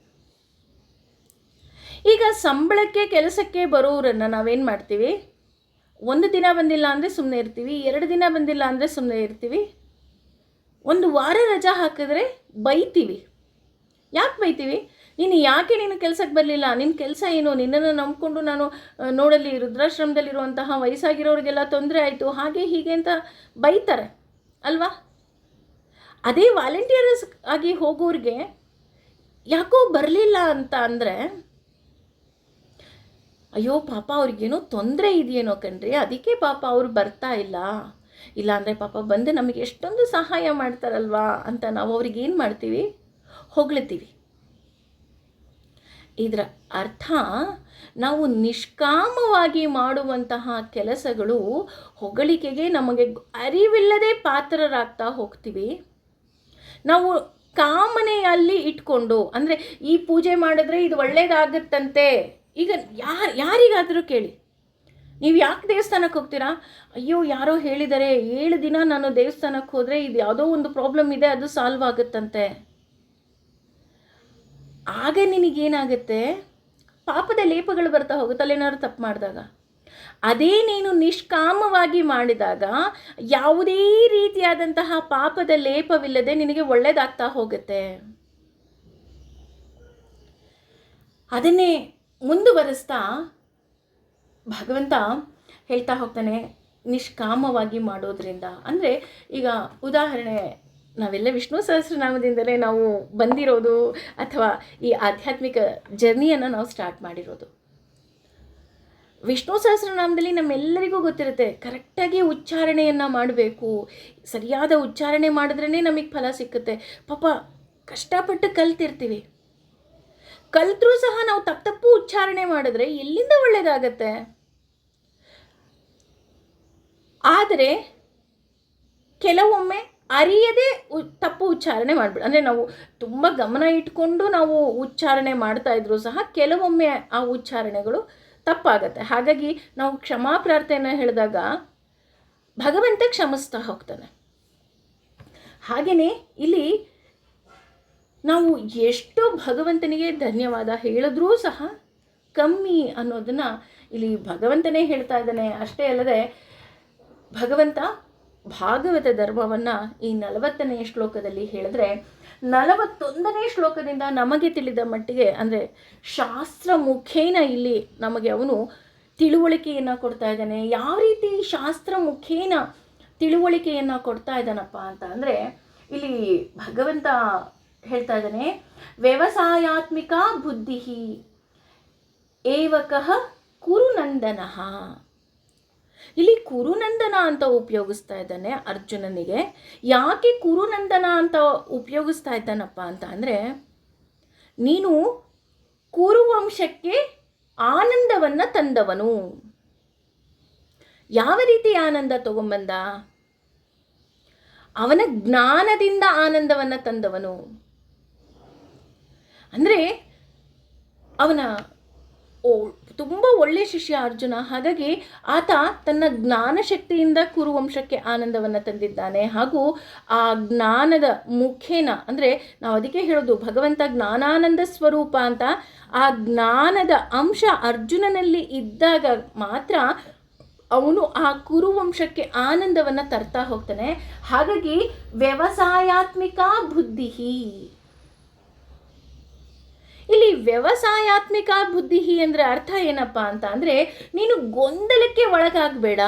ಈಗ ಸಂಬಳಕ್ಕೆ ಕೆಲಸಕ್ಕೆ ಬರೋರನ್ನು ನಾವೇನು ಮಾಡ್ತೀವಿ, 1 ದಿನ ಬಂದಿಲ್ಲ ಅಂದರೆ ಸುಮ್ಮನೆ ಇರ್ತೀವಿ, 2 ದಿನ ಬಂದಿಲ್ಲ ಅಂದರೆ ಸುಮ್ಮನೆ ಇರ್ತೀವಿ, 1 ವಾರ ರಜಾ ಹಾಕಿದ್ರೆ ಬೈತೀವಿ. ಯಾಕೆ ಬೈತೀವಿ? ನೀನು ಕೆಲಸಕ್ಕೆ ಬರಲಿಲ್ಲ, ನಿನ್ನ ಕೆಲಸ ಏನು, ನಿನ್ನನ್ನು ನಂಬಿಕೊಂಡು ನಾನು ನೋಡಲಿ ವೃದ್ಧಾಶ್ರಮದಲ್ಲಿರುವಂತಹ ವಯಸ್ಸಾಗಿರೋರಿಗೆಲ್ಲ ತೊಂದರೆ ಆಯಿತು, ಹಾಗೆ ಹೀಗೆ ಅಂತ ಬೈತಾರೆ ಅಲ್ವಾ. ಅದೇ ವಾಲಂಟಿಯರ್ಸ್ ಆಗಿ ಹೋಗೋರಿಗೆ ಯಾಕೋ ಬರಲಿಲ್ಲ ಅಂತ ಅಂದರೆ, ಅಯ್ಯೋ ಪಾಪ ಅವ್ರಿಗೇನೋ ತೊಂದರೆ ಇದೆಯೇನೋ ಕಣ್ರಿ, ಅದಕ್ಕೆ ಪಾಪ ಅವ್ರು ಬರ್ತಾ ಇಲ್ಲ, ಇಲ್ಲಾಂದರೆ ಪಾಪ ಬಂದು ನಮಗೆ ಎಷ್ಟೊಂದು ಸಹಾಯ ಮಾಡ್ತಾರಲ್ವಾ ಅಂತ ನಾವು ಅವ್ರಿಗೇನು ಮಾಡ್ತೀವಿ, ಹೊಗಳ್ತೀವಿ. ಇದರ ಅರ್ಥ ನಾವು ನಿಷ್ಕಾಮವಾಗಿ ಮಾಡುವಂತಹ ಕೆಲಸಗಳು ಹೊಗಳಿಕೆಗೆ ನಮಗೆ ಅರಿವಿಲ್ಲದೆ ಪಾತ್ರರಾಗ್ತಾ ಹೋಗ್ತೀವಿ. ನಾವು ಕಾಮನೆಯಲ್ಲಿ ಇಟ್ಕೊಂಡು, ಅಂದರೆ ಈ ಪೂಜೆ ಮಾಡಿದ್ರೆ ಇದು ಒಳ್ಳೇದಾಗುತ್ತಂತೆ. ಈಗ ಯಾರಿಗಾದರೂ ಕೇಳಿ, ನೀವು ಯಾಕೆ ದೇವಸ್ಥಾನಕ್ಕೆ ಹೋಗ್ತೀರಾ? ಅಯ್ಯೋ ಯಾರೋ ಹೇಳಿದ್ದಾರೆ, 7 ದಿನ ನಾನು ದೇವಸ್ಥಾನಕ್ಕೆ ಹೋದರೆ ಇದು ಯಾವುದೋ ಒಂದು ಪ್ರಾಬ್ಲಮ್ ಇದೆ, ಅದು ಸಾಲ್ವ್ ಆಗುತ್ತಂತೆ. ಆಗ ನಿನಗೇನಾಗುತ್ತೆ? ಪಾಪದ ಲೇಪಗಳು ಬರ್ತಾ ಹೋಗುತ್ತಲ್ಲ ಏನಾದ್ರು ತಪ್ಪು ಮಾಡಿದಾಗ. ಅದೇ ನೀನು ನಿಷ್ಕಾಮವಾಗಿ ಮಾಡಿದಾಗ ಯಾವುದೇ ರೀತಿಯಾದಂತಹ ಪಾಪದ ಲೇಪವಿಲ್ಲದೆ ನಿನಗೆ ಒಳ್ಳೆಯದಾಗ್ತಾ ಹೋಗುತ್ತೆ. ಅದನ್ನೇ ಮುಂದುವರಿಸ್ತಾ ಭಗವಂತ ಹೇಳ್ತಾ ಹೋಗ್ತಾನೆ, ನಿಷ್ಕಾಮವಾಗಿ ಮಾಡೋದ್ರಿಂದ. ಅಂದರೆ ಈಗ ಉದಾಹರಣೆ, ನಾವೆಲ್ಲ ವಿಷ್ಣು ಸಹಸ್ರನಾಮದಿಂದಲೇ ನಾವು ಬಂದಿರೋದು, ಅಥವಾ ಈ ಆಧ್ಯಾತ್ಮಿಕ ಜರ್ನಿಯನ್ನು ನಾವು ಸ್ಟಾರ್ಟ್ ಮಾಡಿರೋದು. ವಿಷ್ಣು ಸಹಸ್ರನಾಮದಲ್ಲಿ ನಮ್ಮೆಲ್ಲರಿಗೂ ಗೊತ್ತಿರುತ್ತೆ, ಕರೆಕ್ಟಾಗಿ ಉಚ್ಚಾರಣೆಯನ್ನು ಮಾಡಬೇಕು. ಸರಿಯಾದ ಉಚ್ಚಾರಣೆ ಮಾಡಿದ್ರೇ ನಮಗೆ ಫಲ ಸಿಕ್ಕುತ್ತೆ. ಪಾಪ ಕಷ್ಟಪಟ್ಟು ಕಲ್ತಿರ್ತೀವಿ, ಕಲ್ತರೂ ಸಹ ನಾವು ತಪ್ಪು ಉಚ್ಚಾರಣೆ ಮಾಡಿದ್ರೆ ಎಲ್ಲಿಂದ ಒಳ್ಳೆಯದಾಗತ್ತೆ? ಆದರೆ ಕೆಲವೊಮ್ಮೆ ಅರಿಯದೆ ತಪ್ಪು ಉಚ್ಚಾರಣೆ ಮಾಡಿಬಿಡು. ಅಂದರೆ ನಾವು ತುಂಬ ಗಮನ ಇಟ್ಕೊಂಡು ನಾವು ಉಚ್ಚಾರಣೆ ಮಾಡ್ತಾ ಇದ್ರೂ ಸಹ ಕೆಲವೊಮ್ಮೆ ಆ ಉಚ್ಚಾರಣೆಗಳು ತಪ್ಪಾಗತ್ತೆ. ಹಾಗಾಗಿ ನಾವು ಕ್ಷಮಾ ಪ್ರಾರ್ಥನೆ ಹೇಳಿದಾಗ ಭಗವಂತ ಕ್ಷಮಿಸ್ತಾ ಹೋಗ್ತಾನೆ. ಹಾಗೆಯೇ ಇಲ್ಲಿ ನಾವು ಎಷ್ಟು ಭಗವಂತನಿಗೆ ಧನ್ಯವಾದ ಹೇಳಿದ್ರೂ ಸಹ ಕಮ್ಮಿ ಅನ್ನೋದನ್ನು ಇಲ್ಲಿ ಭಗವಂತನೇ ಹೇಳ್ತಾ ಇದ್ದಾನೆ. ಅಷ್ಟೇ ಅಲ್ಲದೆ ಭಗವಂತ ಭಾಗವತ ಧರ್ಮವನ್ನು ಈ 40ನೇ ಶ್ಲೋಕದಲ್ಲಿ ಹೇಳಿದ್ರೆ, 41ನೇ ಶ್ಲೋಕದಿಂದ ನಮಗೆ ತಿಳಿದ ಮಟ್ಟಿಗೆ, ಅಂದರೆ ಶಾಸ್ತ್ರ ಮುಖೇನ ಇಲ್ಲಿ ನಮಗೆ ಅವನು ತಿಳುವಳಿಕೆಯನ್ನು ಕೊಡ್ತಾ ಇದ್ದಾನೆ. ಯಾವ ರೀತಿ ಶಾಸ್ತ್ರ ಮುಖೇನ ತಿಳುವಳಿಕೆಯನ್ನು ಕೊಡ್ತಾ ಇದ್ದಾನಪ್ಪ ಅಂತ ಅಂದರೆ, ಇಲ್ಲಿ ಭಗವಂತ ಹೇಳ್ತಾ ಇದ್ದಾನೆ, ವ್ಯವಸಾಯಾತ್ಮಿಕ ಬುದ್ಧಿ ಏವಕಃ ಕುರುನಂದನಃ. ಇಲ್ಲಿ ಕುರುನಂದನ ಅಂತ ಉಪಯೋಗಿಸ್ತಾ ಇದ್ದಾನೆ ಅರ್ಜುನನಿಗೆ. ಯಾಕೆ ಕುರುನಂದನ ಅಂತ ಉಪಯೋಗಿಸ್ತಾ ಇದ್ದಾನಪ್ಪ ಅಂತ ಅಂದರೆ, ನೀನು ಕುರುವಂಶಕ್ಕೆ ಆನಂದವನ್ನು ತಂದವನು. ಯಾವ ರೀತಿ ಆನಂದ ತಗೊಂಬಂದ? ಅವನ ಜ್ಞಾನದಿಂದ ಆನಂದವನ್ನು ತಂದವನು. ಅಂದರೆ ಅವನ ತುಂಬ ಒಳ್ಳೆಯ ಶಿಷ್ಯ ಅರ್ಜುನ. ಹಾಗಾಗಿ ಆತ ತನ್ನ ಜ್ಞಾನಶಕ್ತಿಯಿಂದ ಕುರುವಂಶಕ್ಕೆ ಆನಂದವನ್ನು ತಂದಿದ್ದಾನೆ. ಹಾಗೂ ಆ ಜ್ಞಾನದ ಮುಖೇನ, ಅಂದರೆ ನಾವು ಅದಕ್ಕೆ ಹೇಳೋದು ಭಗವಂತ ಜ್ಞಾನಾನಂದ ಸ್ವರೂಪ ಅಂತ. ಆ ಜ್ಞಾನದ ಅಂಶ ಅರ್ಜುನನಲ್ಲಿ ಇದ್ದಾಗ ಮಾತ್ರ ಅವನು ಆ ಕುರುವಂಶಕ್ಕೆ ಆನಂದವನ್ನು ತರ್ತಾ ಹೋಗ್ತಾನೆ. ಹಾಗಾಗಿ ವ್ಯವಸಾಯಾತ್ಮಿಕ ಬುದ್ಧಿ. ಇಲ್ಲಿ ವ್ಯವಸಾಯಾತ್ಮಿಕ ಬುದ್ಧಿ ಅಂದರೆ ಅರ್ಥ ಏನಪ್ಪ ಅಂತ ಅಂದರೆ, ನೀನು ಗೊಂದಲಕ್ಕೆ ಒಳಗಾಗಬೇಡ.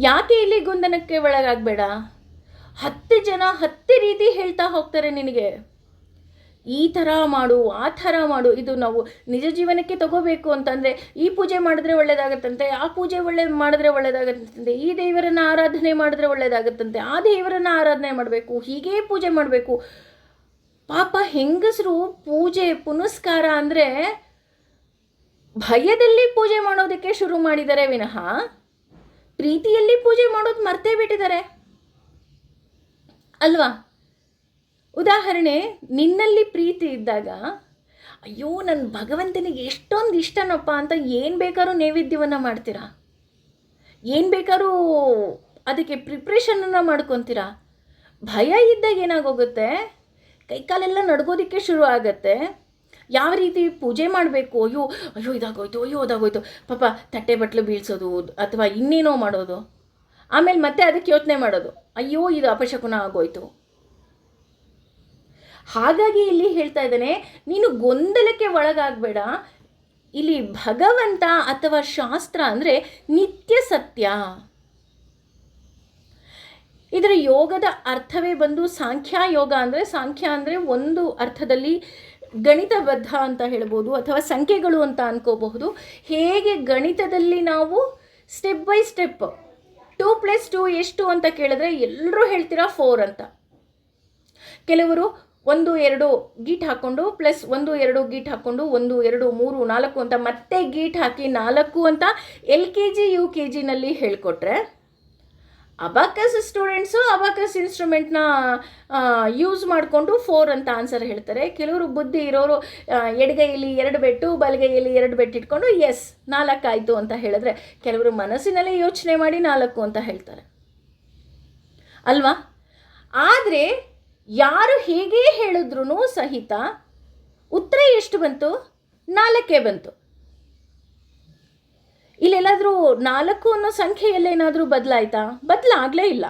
ಯಾಕೆ ಇಲ್ಲಿ ಗೊಂದಲಕ್ಕೆ ಒಳಗಾಗಬೇಡ? 10 ಜನ 10 ರೀತಿ ಹೇಳ್ತಾ ಹೋಗ್ತಾರೆ ನಿನಗೆ, ಈ ಥರ ಮಾಡು, ಆ ಥರ ಮಾಡು. ಇದು ನಾವು ನಿಜ ಜೀವನಕ್ಕೆ ತಗೋಬೇಕು ಅಂತಂದರೆ, ಈ ಪೂಜೆ ಮಾಡಿದ್ರೆ ಒಳ್ಳೆಯದಾಗತ್ತಂತೆ, ಆ ಪೂಜೆ ಮಾಡಿದ್ರೆ ಒಳ್ಳೆಯದಾಗತ್ತಂತೆ, ಈ ದೇವರನ್ನು ಆರಾಧನೆ ಮಾಡಿದ್ರೆ ಒಳ್ಳೆಯದಾಗತ್ತಂತೆ, ಆ ದೇವರನ್ನು ಆರಾಧನೆ ಮಾಡಬೇಕು, ಹೀಗೇ ಪೂಜೆ ಮಾಡಬೇಕು. ಪಾಪ ಹೆಂಗಸರು ಪೂಜೆ ಪುನಸ್ಕಾರ ಅಂದರೆ ಭಯದಲ್ಲಿ ಪೂಜೆ ಮಾಡೋದಕ್ಕೆ ಶುರು ಮಾಡಿದ್ದಾರೆ ವಿನಃ ಪ್ರೀತಿಯಲ್ಲಿ ಪೂಜೆ ಮಾಡೋದು ಮರ್ತೇ ಬಿಟ್ಟಿದ್ದಾರೆ ಅಲ್ವಾ? ಉದಾಹರಣೆ, ನಿನ್ನಲ್ಲಿ ಪ್ರೀತಿ ಇದ್ದಾಗ, ಅಯ್ಯೋ ನನ್ನ ಭಗವಂತನಿಗೆ ಎಷ್ಟೊಂದು ಇಷ್ಟನಪ್ಪ ಅಂತ ಏನು ಬೇಕಾದ್ರೂ ನೈವೇದ್ಯವನ್ನು ಮಾಡ್ತೀರಾ, ಏನು ಬೇಕಾದ್ರೂ ಅದಕ್ಕೆ ಪ್ರಿಪ್ರೇಷನನ್ನು ಮಾಡ್ಕೊತೀರಾ. ಭಯ ಇದ್ದಾಗ ಏನಾಗೋಗುತ್ತೆ, ಕೈಕಾಲೆಲ್ಲ ನಡ್ಗೋದಕ್ಕೆ ಶುರು ಆಗತ್ತೆ. ಯಾವ ರೀತಿ ಪೂಜೆ ಮಾಡಬೇಕು, ಅಯ್ಯೋ ಅಯ್ಯೋ ಇದಾಗೋಯ್ತು, ಅಯ್ಯೋ ಅದಾಗೋಯ್ತು, ಪಾಪ ತಟ್ಟೆ ಬಟ್ಲು ಬೀಳ್ಸೋದು ಅಥವಾ ಇನ್ನೇನೋ ಮಾಡೋದು. ಆಮೇಲೆ ಮತ್ತೆ ಅದಕ್ಕೆ ಯೋಚನೆ ಮಾಡೋದು, ಅಯ್ಯೋ ಇದು ಅಪಶಕುನ ಆಗೋಯ್ತು. ಹಾಗಾಗಿ ಇಲ್ಲಿ ಹೇಳ್ತಾ ಇದ್ದಾನೆ, ನೀನು ಗೊಂದಲಕ್ಕೆ ಒಳಗಾಗಬೇಡ. ಇಲ್ಲಿ ಭಗವಂತ ಅಥವಾ ಶಾಸ್ತ್ರ ಅಂದರೆ ನಿತ್ಯ ಸತ್ಯ. ಇದರ ಯೋಗದ ಅರ್ಥವೇ ಬಂದು ಸಾಂಖ್ಯ ಯೋಗ. ಅಂದರೆ ಸಾಂಖ್ಯ ಅಂದರೆ ಒಂದು ಅರ್ಥದಲ್ಲಿ ಗಣಿತಬದ್ಧ ಅಂತ ಹೇಳ್ಬೋದು, ಅಥವಾ ಸಂಖ್ಯೆಗಳು ಅಂತ ಅನ್ಕೋಬಹುದು. ಹೇಗೆ ಗಣಿತದಲ್ಲಿ ನಾವು ಸ್ಟೆಪ್ ಬೈ ಸ್ಟೆಪ್ 2 + 2 ಎಷ್ಟು ಅಂತ ಕೇಳಿದ್ರೆ ಎಲ್ಲರೂ ಹೇಳ್ತೀರಾ 4 ಅಂತ. ಕೆಲವರು 1 2 ಗೀಟ್ ಹಾಕ್ಕೊಂಡು ಪ್ಲಸ್ 1 2 ಗೀಟ್ ಹಾಕ್ಕೊಂಡು 1 2 3 4 ಅಂತ ಮತ್ತೆ ಗೀಟ್ ಹಾಕಿ 4 ಅಂತ LKG UKGನಲ್ಲಿ ಹೇಳ್ಕೊಟ್ರೆ, ಅಬಾಕಸ್ ಸ್ಟೂಡೆಂಟ್ಸು ಅಬಾಕಸ್ ಇನ್ಸ್ಟ್ರೂಮೆಂಟ್ನ ಯೂಸ್ ಮಾಡಿಕೊಂಡು 4 ಅಂತ ಆನ್ಸರ್ ಹೇಳ್ತಾರೆ. ಕೆಲವರು ಬುದ್ಧಿ ಇರೋರು ಎಡಗೈಯಲ್ಲಿ 2 ಬೆಟ್ಟು ಬಲಗೈಯಲ್ಲಿ 2 ಬೆಟ್ಟು ಇಟ್ಕೊಂಡು ಎಸ್ 4 ಆಯಿತು ಅಂತ ಹೇಳಿದ್ರೆ, ಕೆಲವರು ಮನಸ್ಸಿನಲ್ಲೇ ಯೋಚನೆ ಮಾಡಿ 4 ಅಂತ ಹೇಳ್ತಾರೆ ಅಲ್ವಾ. ಆದರೆ ಯಾರು ಹೇಗೆ ಹೇಳಿದ್ರೂ ಸಹಿತ ಉತ್ತರ ಎಷ್ಟು ಬಂತು? 4 ಬಂತು. ಇಲ್ಲೆಲ್ಲಾದರೂ 4 ಅನ್ನೋ ಸಂಖ್ಯೆಯಲ್ಲೇನಾದರೂ ಬದಲಾಯ್ತಾ? ಬದಲಾಗಲೇ ಇಲ್ಲ.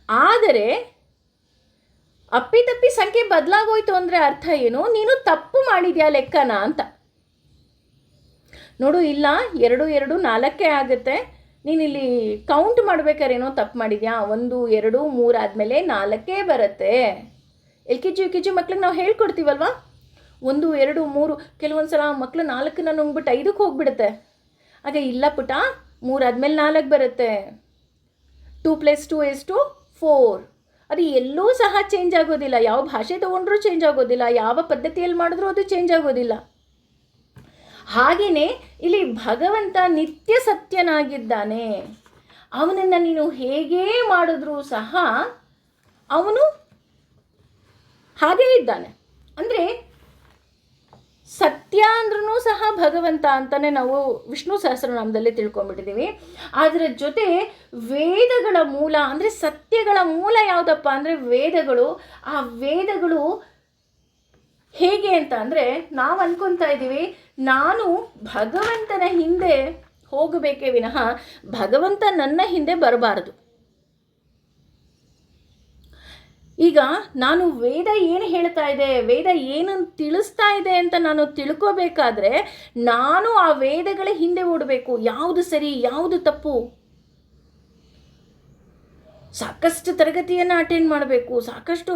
ಆದರೆ ಅಪ್ಪಿತಪ್ಪಿ ಸಂಖ್ಯೆ ಬದಲಾಗೋಯ್ತು ಅಂದರೆ ಅರ್ಥ ಏನು? ನೀನು ತಪ್ಪು ಮಾಡಿದ್ಯಾ ಲೆಕ್ಕನ ಅಂತ. ನೋಡು, ಇಲ್ಲ 2 2 4 ಆಗುತ್ತೆ, ನೀನಿಲ್ಲಿ ಕೌಂಟ್ ಮಾಡ್ಬೇಕಾರೇನೋ ತಪ್ಪು ಮಾಡಿದ್ಯಾ. 1 2 3 ಆದಮೇಲೆ 4 ಬರುತ್ತೆ. LKG UKG ಮಕ್ಳಿಗೆ ನಾವು ಹೇಳ್ಕೊಡ್ತೀವಲ್ವಾ, 1 2 3. ಕೆಲವೊಂದು ಸಲ ಮಕ್ಕಳು 4ನ ನುಂಗ್ಬಿಟ್ಟು 5ಕ್ಕೆ ಹೋಗ್ಬಿಡುತ್ತೆ. ಆಗ ಇಲ್ಲ ಪುಟ, 3 ಆದಮೇಲೆ 4 ಬರುತ್ತೆ. 2 + 2 = 4. ಅದು ಎಲ್ಲೂ ಸಹ ಚೇಂಜ್ ಆಗೋದಿಲ್ಲ. ಯಾವ ಭಾಷೆ ತೊಗೊಂಡ್ರೂ ಚೇಂಜ್ ಆಗೋದಿಲ್ಲ, ಯಾವ ಪದ್ಧತಿಯಲ್ಲಿ ಮಾಡಿದ್ರೂ ಅದು ಚೇಂಜ್ ಆಗೋದಿಲ್ಲ. ಹಾಗೆಯೇ ಇಲ್ಲಿ ಭಗವಂತ ನಿತ್ಯ ಸತ್ಯನಾಗಿದ್ದಾನೆ. ಅವನನ್ನು ನೀನು ಹೇಗೇ ಮಾಡಿದ್ರೂ ಸಹ ಅವನು ಹಾಗೇ ಇದ್ದಾನೆ. ಅಂದರೆ ಸತ್ಯ ಅಂದ್ರೂ ಸಹ ಭಗವಂತ ಅಂತಲೇ ನಾವು ವಿಷ್ಣು ಸಹಸ್ರನಾಮದಲ್ಲಿ ತಿಳ್ಕೊಂಡ್ಬಿಟ್ಟಿದ್ದೀವಿ. ಅದರ ಜೊತೆ ವೇದಗಳ ಮೂಲ ಅಂದರೆ ಸತ್ಯಗಳ ಮೂಲ ಯಾವುದಪ್ಪ ಅಂದರೆ ವೇದಗಳು. ಆ ವೇದಗಳು ಹೇಗೆ ಅಂತ ಅಂದರೆ, ನಾವು ಅನ್ಕೊತಾ ಇದ್ದೀವಿ ನಾನು ಭಗವಂತನ ಹಿಂದೆ ಹೋಗಬೇಕೇ ವಿನಃ ಭಗವಂತ ನನ್ನ ಹಿಂದೆ ಬರಬಾರದು. ಈಗ ನಾನು ವೇದ ಏನು ಹೇಳ್ತಾ ಇದೆ, ವೇದ ಏನು ತಿಳಿಸ್ತಾ ಇದೆ ಅಂತ ನಾನು ತಿಳ್ಕೋಬೇಕಾದ್ರೆ ನಾನು ಆ ವೇದಗಳ ಹಿಂದೆ ಓಡಬೇಕು. ಯಾವುದು ಸರಿ ಯಾವುದು ತಪ್ಪು, ಸಾಕಷ್ಟು ತರಗತಿಯನ್ನು ಅಟೆಂಡ್ ಮಾಡಬೇಕು, ಸಾಕಷ್ಟು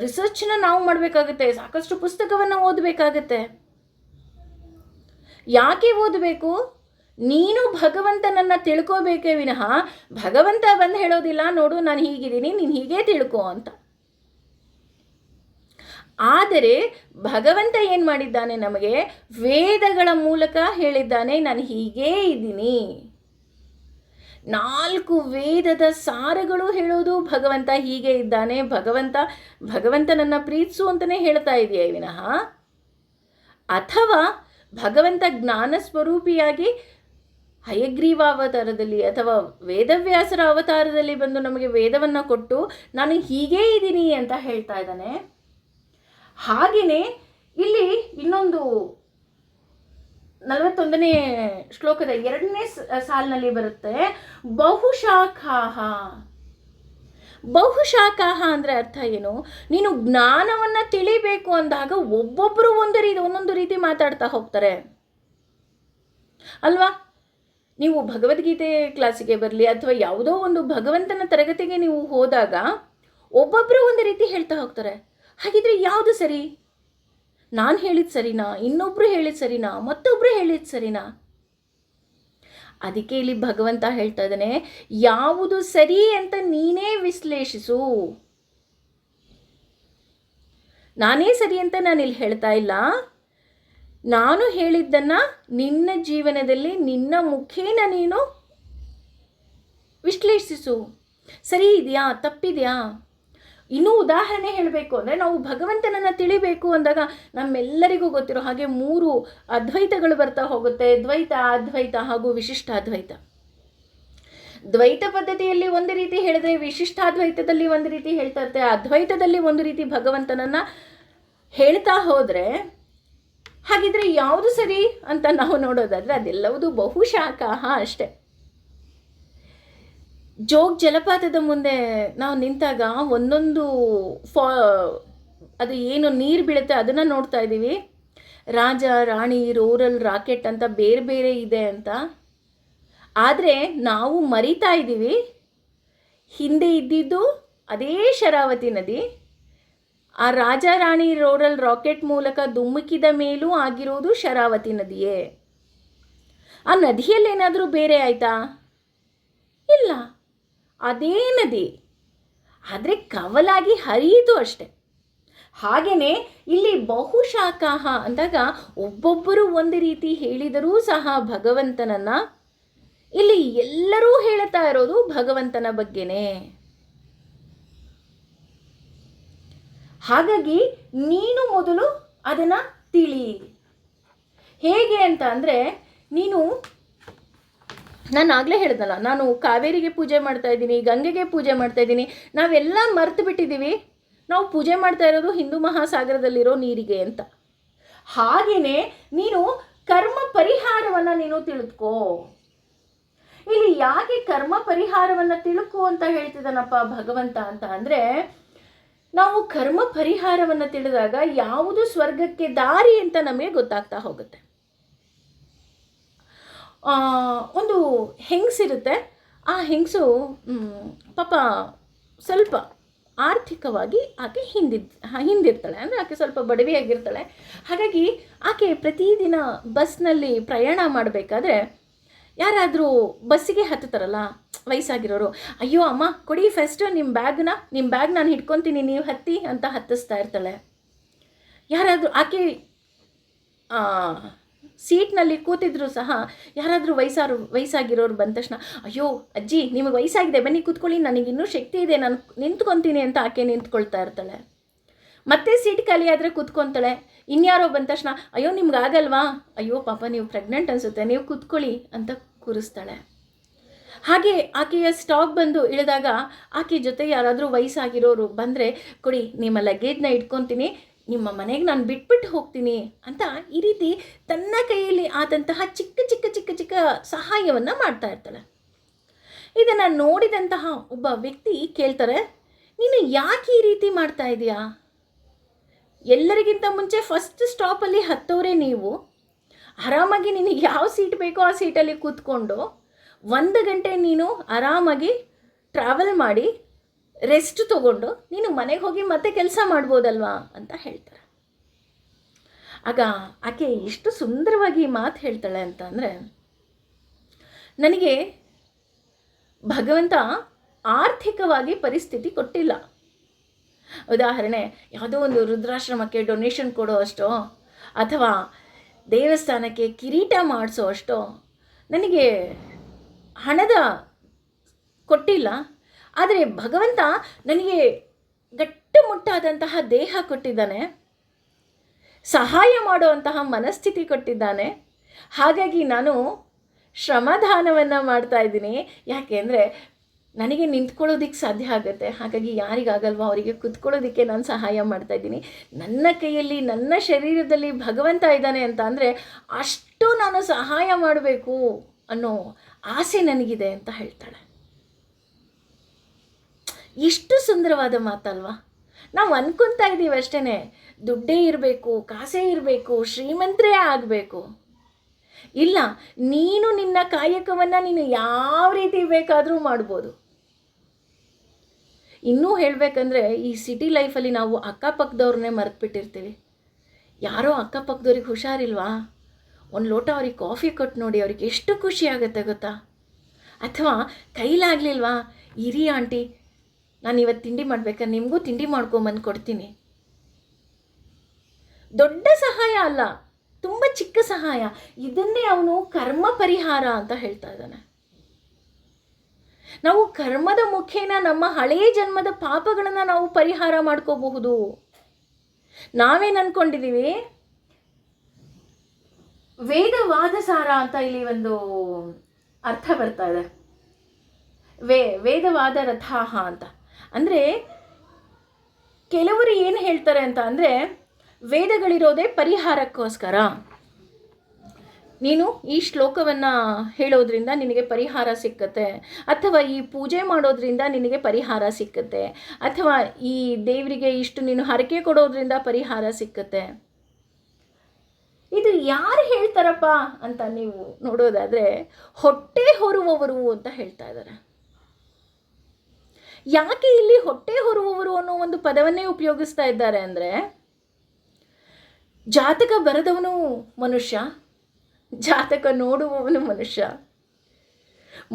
ರಿಸರ್ಚನ್ನ ನಾವು ಮಾಡಬೇಕಾಗುತ್ತೆ, ಸಾಕಷ್ಟು ಪುಸ್ತಕವನ್ನು ಓದಬೇಕಾಗತ್ತೆ. ಯಾಕೆ ಓದಬೇಕು? ನೀನು ಭಗವಂತನನ್ನು ತಿಳ್ಕೋಬೇಕೇ ವಿನಃ ಭಗವಂತ ಬಂದು ಹೇಳೋದಿಲ್ಲ, ನೋಡು ನಾನು ಹೀಗಿದ್ದೀನಿ ನೀನು ಹೀಗೇ ತಿಳ್ಕೊ ಅಂತ. ಆದರೆ ಭಗವಂತ ಏನು ಮಾಡಿದ್ದಾನೆ, ನಮಗೆ ವೇದಗಳ ಮೂಲಕ ಹೇಳಿದ್ದಾನೆ ನಾನು ಹೀಗೇ ಇದ್ದೀನಿ. 4 ವೇದದ ಸಾರಗಳು ಹೇಳೋದು ಭಗವಂತ ಹೀಗೆ ಇದ್ದಾನೆ, ಭಗವಂತನನ್ನು ಪ್ರೀತಿಸು ಅಂತಲೇ ಹೇಳ್ತಾ ಇದೆಯಾ ವಿನಃ, ಅಥವಾ ಭಗವಂತ ಜ್ಞಾನ ಸ್ವರೂಪಿಯಾಗಿ ಹಯಗ್ರೀವ ಅವತಾರದಲ್ಲಿ ಅಥವಾ ವೇದವ್ಯಾಸರ ಅವತಾರದಲ್ಲಿ ಬಂದು ನಮಗೆ ವೇದವನ್ನು ಕೊಟ್ಟು ನಾನು ಹೀಗೇ ಇದ್ದೀನಿ ಅಂತ ಹೇಳ್ತಾ ಇದ್ದಾನೆ. ಹಾಗೆಯೇ ಇಲ್ಲಿ ಇನ್ನೊಂದು 41ನೇ ಶ್ಲೋಕದ 2ನೇ ಸಾಲಿನಲ್ಲಿ ಬರುತ್ತೆ, ಬಹುಶಾಖಾಹ. ಬಹುಶಾಖಾಹ ಅಂದರೆ ಅರ್ಥ ಏನು? ನೀನು ಜ್ಞಾನವನ್ನು ತಿಳಿಬೇಕು ಅಂದಾಗ ಒಬ್ಬೊಬ್ಬರು ಒಂದೊಂದು ರೀತಿ ಮಾತಾಡ್ತಾ ಹೋಗ್ತಾರೆ ಅಲ್ವಾ. ನೀವು ಭಗವದ್ಗೀತೆ ಕ್ಲಾಸಿಗೆ ಬರಲಿ ಅಥವಾ ಯಾವುದೋ ಒಂದು ಭಗವಂತನ ತರಗತಿಗೆ ನೀವು ಹೋದಾಗ ಒಬ್ಬೊಬ್ಬರು ಒಂದು ರೀತಿ ಹೇಳ್ತಾ ಹೋಗ್ತಾರೆ. ಹಾಗಿದ್ರೆ ಯಾವುದು ಸರಿ? ನಾನು ಹೇಳಿದ ಸರಿನಾ, ಇನ್ನೊಬ್ರು ಹೇಳಿದ ಸರಿನಾ, ಮತ್ತೊಬ್ರು ಹೇಳಿದ ಸರಿನಾ? ಅದಕ್ಕೆ ಇಲ್ಲಿ ಭಗವಂತ ಹೇಳ್ತಾ ಇದ್ದಾನೆ, ಯಾವುದು ಸರಿ ಅಂತ ನೀನೇ ವಿಶ್ಲೇಷಿಸು. ನಾನೇ ಸರಿ ಅಂತ ನಾನಿಲ್ಲಿ ಹೇಳ್ತಾ ಇಲ್ಲ, ನಾನು ಹೇಳಿದ್ದನ್ನು ನಿನ್ನ ಜೀವನದಲ್ಲಿ ನಿನ್ನ ಮುಖೇನ ನೀನು ವಿಶ್ಲೇಷಿಸು. ಸರಿ ಇದೆಯಾ ತಪ್ಪಿದೆಯಾ? ಇನ್ನೂ ಉದಾಹರಣೆ ಹೇಳಬೇಕು ಅಂದರೆ, ನಾವು ಭಗವಂತನನ್ನು ತಿಳಿಬೇಕು ಅಂದಾಗ ನಮ್ಮೆಲ್ಲರಿಗೂ ಗೊತ್ತಿರೋ ಹಾಗೆ 3 ಅದ್ವೈತಗಳು ಬರ್ತಾ ಹೋಗುತ್ತೆ, ದ್ವೈತ, ಅದ್ವೈತ ಹಾಗೂ ವಿಶಿಷ್ಟಾದ್ವೈತ. ದ್ವೈತ ಪದ್ಧತಿಯಲ್ಲಿ ಒಂದು ರೀತಿ ಹೇಳಿದ್ರೆ ವಿಶಿಷ್ಟಾದ್ವೈತದಲ್ಲಿ ಒಂದು ರೀತಿ ಹೇಳ್ತಾ ಇರ್ತಾರೆ, ಅದ್ವೈತದಲ್ಲಿ ಒಂದು ರೀತಿ ಭಗವಂತನನ್ನು ಹೇಳ್ತಾ ಹೋದರೆ, ಹಾಗಿದ್ರೆ ಯಾವುದು ಸರಿ ಅಂತ ನಾವು ನೋಡೋದಾದರೆ ಅದೆಲ್ಲವುದು ಬಹುಶಾಖಾಹ ಅಷ್ಟೆ. ಜೋಗ್ ಜಲಪಾತದ ಮುಂದೆ ನಾವು ನಿಂತಾಗ ಒಂದೊಂದು ಅದು ಏನು ನೀರು ಬೀಳುತ್ತೆ ಅದನ್ನು ನೋಡ್ತಾ ಇದ್ದೀವಿ. ರಾಜ ರಾಣಿ, ರೂರಲ್, ರಾಕೆಟ್ ಅಂತ ಬೇರೆ ಬೇರೆ ಇದೆ ಅಂತ. ಆದರೆ ನಾವು ಮರಿತಾ ಇದ್ದೀವಿ, ಹಿಂದೆ ಇದ್ದಿದ್ದು ಅದೇ ಶರಾವತಿ ನದಿ. ಆ ರಾಜ ರಾಣಿ ರೂರಲ್ ರಾಕೆಟ್ ಮೂಲಕ ಧುಮುಕಿದ ಮೇಲೂ ಆಗಿರೋದು ಶರಾವತಿ ನದಿಯೇ. ಆ ನದಿಯಲ್ಲೇನಾದರೂ ಬೇರೆ ಆಯಿತಾ? ಇಲ್ಲ, ಅದೇ ನದಿ, ಆದರೆ ಕವಲಾಗಿ ಹರಿಯಿತು ಅಷ್ಟೆ. ಹಾಗೆಯೇ ಇಲ್ಲಿ ಬಹುಶಾಖಾಹ ಅಂದಾಗ ಒಬ್ಬೊಬ್ಬರು ಒಂದು ರೀತಿ ಹೇಳಿದರೂ ಸಹ ಭಗವಂತನನ್ನು ಇಲ್ಲಿ ಎಲ್ಲರೂ ಹೇಳ್ತಾ ಇರೋದು ಭಗವಂತನ ಬಗ್ಗೆನೇ. ಹಾಗಾಗಿ ನೀನು ಮೊದಲು ಅದನ್ನು ತಿಳಿ. ಹೇಗೆ ಅಂತ ಅಂದರೆ, ನಾನು ಆಗಲೇ ಹೇಳ್ದಲ್ಲ, ನಾನು ಕಾವೇರಿಗೆ ಪೂಜೆ ಮಾಡ್ತಾ ಇದ್ದೀನಿ, ಗಂಗೆಗೆ ಪೂಜೆ ಮಾಡ್ತಾ ಇದ್ದೀನಿ. ನಾವೆಲ್ಲ ಮರ್ತು ಬಿಟ್ಟಿದ್ದೀವಿ, ನಾವು ಪೂಜೆ ಮಾಡ್ತಾ ಇರೋದು ಹಿಂದೂ ಮಹಾಸಾಗರದಲ್ಲಿರೋ ನೀರಿಗೆ ಅಂತ. ಹಾಗೆಯೇ ನೀನು ಕರ್ಮ ಪರಿಹಾರವನ್ನು ನೀನು ತಿಳಿದುಕೋ. ಇಲ್ಲಿ ಯಾಕೆ ಕರ್ಮ ಪರಿಹಾರವನ್ನು ತಿಳ್ಕೊ ಅಂತ ಹೇಳ್ತಿದ್ದಾನಪ್ಪ ಭಗವಂತ ಅಂತ ಅಂದರೆ, ನಾವು ಕರ್ಮ ಪರಿಹಾರವನ್ನು ತಿಳಿದಾಗ ಯಾವುದು ಸ್ವರ್ಗಕ್ಕೆ ದಾರಿ ಅಂತ ನಮಗೆ ಗೊತ್ತಾಗ್ತಾ ಹೋಗುತ್ತೆ. ಒಂದು ಹೆಂಗಸಿರುತ್ತೆ, ಆ ಹೆಂಗಸು ಪಾಪ ಸ್ವಲ್ಪ ಆರ್ಥಿಕವಾಗಿ ಆಕೆ ಹಿಂದಿರ್ತಾಳೆ, ಅಂದರೆ ಆಕೆ ಸ್ವಲ್ಪ ಬಡವಿಯಾಗಿರ್ತಾಳೆ. ಹಾಗಾಗಿ ಆಕೆ ಪ್ರತಿದಿನ ಬಸ್ನಲ್ಲಿ ಪ್ರಯಾಣ ಮಾಡಬೇಕಾದ್ರೆ ಯಾರಾದರೂ ಬಸ್ಸಿಗೆ ಹತ್ತುತ್ತಾರಲ್ಲ ವಯಸ್ಸಾಗಿರೋರು, ಅಯ್ಯೋ ಅಮ್ಮ ಕೊಡಿ ಫಸ್ಟು ನಿಮ್ಮ ಬ್ಯಾಗ್ ನಾನು ಹಿಡ್ಕೊತೀನಿ, ನೀವು ಹತ್ತಿ ಅಂತ ಹತ್ತಿಸ್ತಾ ಇರ್ತಾಳೆ. ಯಾರಾದರೂ ಆಕೆ ಸೀಟ್ನಲ್ಲಿ ಕೂತಿದ್ರು ಸಹ ಯಾರಾದರೂ ವಯಸ್ಸಾಗಿರೋರು ಬಂದ ತಕ್ಷಣ, ಅಯ್ಯೋ ಅಜ್ಜಿ ನಿಮಗೆ ವಯಸ್ಸಾಗಿದೆ ಬನ್ನಿ ಕೂತ್ಕೊಳ್ಳಿ, ನನಗಿನ್ನೂ ಶಕ್ತಿ ಇದೆ, ನಾನು ನಿಂತ್ಕೊತೀನಿ ಅಂತ ಆಕೆ ನಿಂತ್ಕೊಳ್ತಾ ಇರ್ತಾಳೆ. ಮತ್ತೆ ಸೀಟ್ ಖಾಲಿ ಆದರೆ ಕೂತ್ಕೊತಾಳೆ. ಇನ್ಯಾರೋ ಬಂದ ತಕ್ಷಣ, ಅಯ್ಯೋ ನಿಮ್ಗಾಗಲ್ವಾ, ಅಯ್ಯೋ ಪಾಪ ನೀವು ಪ್ರೆಗ್ನೆಂಟ್ ಅನಿಸುತ್ತೆ, ನೀವು ಕೂತ್ಕೊಳ್ಳಿ ಅಂತ ಕೂರಿಸ್ತಾಳೆ. ಹಾಗೆ ಆಕೆಯ ಸ್ಟಾಪ್ ಬಂದು ಇಳಿದಾಗ ಆಕೆ ಜೊತೆ ಯಾರಾದರೂ ವಯಸ್ಸಾಗಿರೋರು ಬಂದರೆ, ಕೊಡಿ ನಿಮ್ಮ ಲಗೇಜ್ನ ಇಟ್ಕೊತೀನಿ, ನಿಮ್ಮ ಮನೆಗೆ ನಾನು ಬಿಟ್ಬಿಟ್ಟು ಹೋಗ್ತೀನಿ ಅಂತ ಈ ರೀತಿ ತನ್ನ ಕೈಯಲ್ಲಿ ಆದಂತಹ ಚಿಕ್ಕ ಚಿಕ್ಕ ಚಿಕ್ಕ ಚಿಕ್ಕ ಸಹಾಯವನ್ನು ಮಾಡ್ತಾ ಇರ್ತಾಳೆ. ಇದನ್ನು ನೋಡಿದಂತಹ ಒಬ್ಬ ವ್ಯಕ್ತಿ ಕೇಳ್ತಾರೆ, ನೀನು ಯಾಕೆ ಈ ರೀತಿ ಮಾಡ್ತಾ ಇದೆಯಾ? ಎಲ್ಲರಿಗಿಂತ ಮುಂಚೆ ಫಸ್ಟ್ ಸ್ಟಾಪಲ್ಲಿ ಹತ್ತೋರೆ ನೀವು, ಆರಾಮಾಗಿ ನಿನಗೆ ಯಾವ ಸೀಟ್ ಬೇಕೋ ಆ ಸೀಟಲ್ಲಿ ಕೂತ್ಕೊಂಡು 1 ಗಂಟೆ ನೀನು ಆರಾಮಾಗಿ ಟ್ರಾವೆಲ್ ಮಾಡಿ ರೆಸ್ಟ್ ತೊಗೊಂಡು ನೀನು ಮನೆಗೆ ಹೋಗಿ ಮತ್ತೆ ಕೆಲಸ ಮಾಡ್ಬೋದಲ್ವಾ ಅಂತ ಹೇಳ್ತಾರೆ. ಆಗ ಆಕೆ ಎಷ್ಟು ಸುಂದರವಾಗಿ ಮಾತು ಹೇಳ್ತಾಳೆ ಅಂತ ಅಂದರೆ, ನನಗೆ ಭಗವಂತ ಆರ್ಥಿಕವಾಗಿ ಪರಿಸ್ಥಿತಿ ಕೊಟ್ಟಿಲ್ಲ. ಉದಾಹರಣೆ, ಯಾವುದೋ ಒಂದು ವೃದ್ಧಾಶ್ರಮಕ್ಕೆ ಡೊನೇಷನ್ ಕೊಡೋ ಅಷ್ಟೋ ಅಥವಾ ದೇವಸ್ಥಾನಕ್ಕೆ ಕಿರೀಟ ಮಾಡಿಸೋ ಅಷ್ಟೋ ನನಗೆ ಹಣದ ಕೊಟ್ಟಿಲ್ಲ. ಆದರೆ ಭಗವಂತ ನನಗೆ ಗಟ್ಟುಮುಟ್ಟಾದಂತಹ ದೇಹ ಕೊಟ್ಟಿದ್ದಾನೆ, ಸಹಾಯ ಮಾಡುವಂತಹ ಮನಸ್ಥಿತಿ ಕೊಟ್ಟಿದ್ದಾನೆ. ಹಾಗಾಗಿ ನಾನು ಶ್ರಮದಾನವನ್ನು ಮಾಡ್ತಾ ಇದ್ದೀನಿ. ಯಾಕೆ ಅಂದರೆ ನನಗೆ ನಿಂತ್ಕೊಳ್ಳೋದಕ್ಕೆ ಸಾಧ್ಯ ಆಗುತ್ತೆ, ಹಾಗಾಗಿ ಯಾರಿಗಾಗಲ್ವೋ ಅವರಿಗೆ ಕೂತ್ಕೊಳ್ಳೋದಕ್ಕೆ ನಾನು ಸಹಾಯ ಮಾಡ್ತಾಯಿದ್ದೀನಿ. ನನ್ನ ಕೈಯಲ್ಲಿ ನನ್ನ ಶರೀರದಲ್ಲಿ ಭಗವಂತ ಇದ್ದಾನೆ ಅಂತ ಅಂದರೆ ಅಷ್ಟು ನಾನು ಸಹಾಯ ಮಾಡಬೇಕು ಅನ್ನೋ ಆಸೆ ನನಗಿದೆ ಅಂತ ಹೇಳ್ತಾಳೆ. ಎಷ್ಟು ಸುಂದರವಾದ ಮಾತಲ್ವಾ? ನಾವು ಅನ್ಕೊತಾ ಇದ್ದೀವಿ ಅಷ್ಟೇ, ದುಡ್ಡೇ ಇರಬೇಕು, ಕಾಸೇ ಇರಬೇಕು, ಶ್ರೀಮಂತರೇ ಆಗಬೇಕು. ಇಲ್ಲ, ನೀನು ನಿನ್ನ ಕಾಯಕವನ್ನು ನೀನು ಯಾವ ರೀತಿ ಬೇಕಾದರೂ ಮಾಡ್ಬೋದು. ಇನ್ನೂ ಹೇಳಬೇಕಂದ್ರೆ ಈ ಸಿಟಿ ಲೈಫಲ್ಲಿ ನಾವು ಅಕ್ಕಪಕ್ಕದವ್ರನ್ನೇ ಮರೆತುಬಿಟ್ಟಿರ್ತೀವಿ. ಯಾರೋ ಅಕ್ಕಪಕ್ಕದವ್ರಿಗೆ ಹುಷಾರಿಲ್ವಾ, ಒಂದು ಲೋಟ ಅವ್ರಿಗೆ ಕಾಫಿ ಕೊಟ್ಟು ನೋಡಿ, ಅವ್ರಿಗೆ ಎಷ್ಟು ಖುಷಿ ಆಗುತ್ತೆ ಗೊತ್ತಾ? ಅಥವಾ ಕೈಲಾಗಲಿಲ್ವಾ, ಇರಿ ಆಂಟಿ ನಾನು ಇವತ್ತು ತಿಂಡಿ ಮಾಡ್ಬೇಕಾದ್ರೆ ನಿಮಗೂ ತಿಂಡಿ ಮಾಡ್ಕೊಂಬಂದು ಕೊಡ್ತೀನಿ. ದೊಡ್ಡ ಸಹಾಯ ಅಲ್ಲ, ತುಂಬ ಚಿಕ್ಕ ಸಹಾಯ. ಇದನ್ನೇ ಅವನು ಕರ್ಮ ಪರಿಹಾರ ಅಂತ ಹೇಳ್ತಾ ಇದ್ದಾನೆ. ನಾವು ಕರ್ಮದ ಮುಖೇನ ನಮ್ಮ ಹಳೆಯ ಜನ್ಮದ ಪಾಪಗಳನ್ನು ನಾವು ಪರಿಹಾರ ಮಾಡ್ಕೋಬಹುದು. ನಾವೇನು ಅಂದ್ಕೊಂಡಿದ್ದೀವಿ, ವೇದವಾದ ಸಾರ ಅಂತ ಇಲ್ಲಿ ಒಂದು ಅರ್ಥ ಬರ್ತಾ ಇದೆ, ವೇದವಾದ ರಥಾಹ ಅಂತ. ಅಂದರೆ ಕೆಲವರು ಏನು ಹೇಳ್ತಾರೆ ಅಂತ ಅಂದರೆ, ವೇದಗಳಿರೋದೇ ಪರಿಹಾರಕ್ಕೋಸ್ಕರ. ನೀನು ಈ ಶ್ಲೋಕವನ್ನು ಹೇಳೋದ್ರಿಂದ ನಿನಗೆ ಪರಿಹಾರ ಸಿಕ್ಕತ್ತೆ, ಅಥವಾ ಈ ಪೂಜೆ ಮಾಡೋದ್ರಿಂದ ನಿನಗೆ ಪರಿಹಾರ ಸಿಕ್ಕತ್ತೆ, ಅಥವಾ ಈ ದೇವರಿಗೆ ಇಷ್ಟು ನೀನು ಹರಕೆ ಕೊಡೋದ್ರಿಂದ ಪರಿಹಾರ ಸಿಕ್ಕತ್ತೆ. ಇದು ಯಾರು ಹೇಳ್ತಾರಪ್ಪ ಅಂತ ನೀವು ನೋಡೋದಾದರೆ, ಹೊಟ್ಟೆ ಹೊರುವವರು ಅಂತ ಹೇಳ್ತಾ ಇದ್ದಾರೆ. ಯಾಕೆ ಇಲ್ಲಿ ಹೊಟ್ಟೆ ಹೊರುವವರು ಅನ್ನೋ ಒಂದು ಪದವನ್ನೇ ಉಪಯೋಗಿಸ್ತಾ ಇದ್ದಾರೆ ಅಂದರೆ, ಜಾತಕ ಬರೆದವನು ಮನುಷ್ಯ, ಜಾತಕ ನೋಡುವವನು ಮನುಷ್ಯ,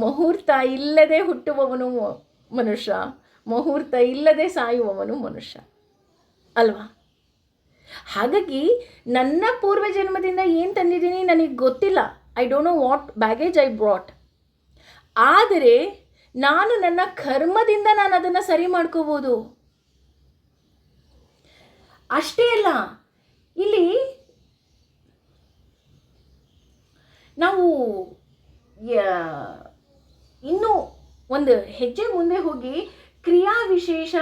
ಮುಹೂರ್ತ ಇಲ್ಲದೆ ಹುಟ್ಟುವವನು ಮನುಷ್ಯ, ಮುಹೂರ್ತ ಇಲ್ಲದೆ ಸಾಯುವವನು ಮನುಷ್ಯ ಅಲ್ವಾ? ಹಾಗಾಗಿ ನನ್ನ ಪೂರ್ವ ಜನ್ಮದಿಂದ ಏನು ತಂದಿದ್ದೀನಿ ನನಗೆ ಗೊತ್ತಿಲ್ಲ. I don't know what baggage I brought. ಆದರೆ ನಾನು ನನ್ನ ಕರ್ಮದಿಂದ ನಾನು ಅದನ್ನು ಸರಿ ಮಾಡ್ಕೋಬೋದು. ಅಷ್ಟೇ ಅಲ್ಲ, ಇಲ್ಲಿ ನಾವು ಇನ್ನೂ ಒಂದು ಹೆಜ್ಜೆ ಮುಂದೆ ಹೋಗಿ ಕ್ರಿಯಾ ವಿಶೇಷ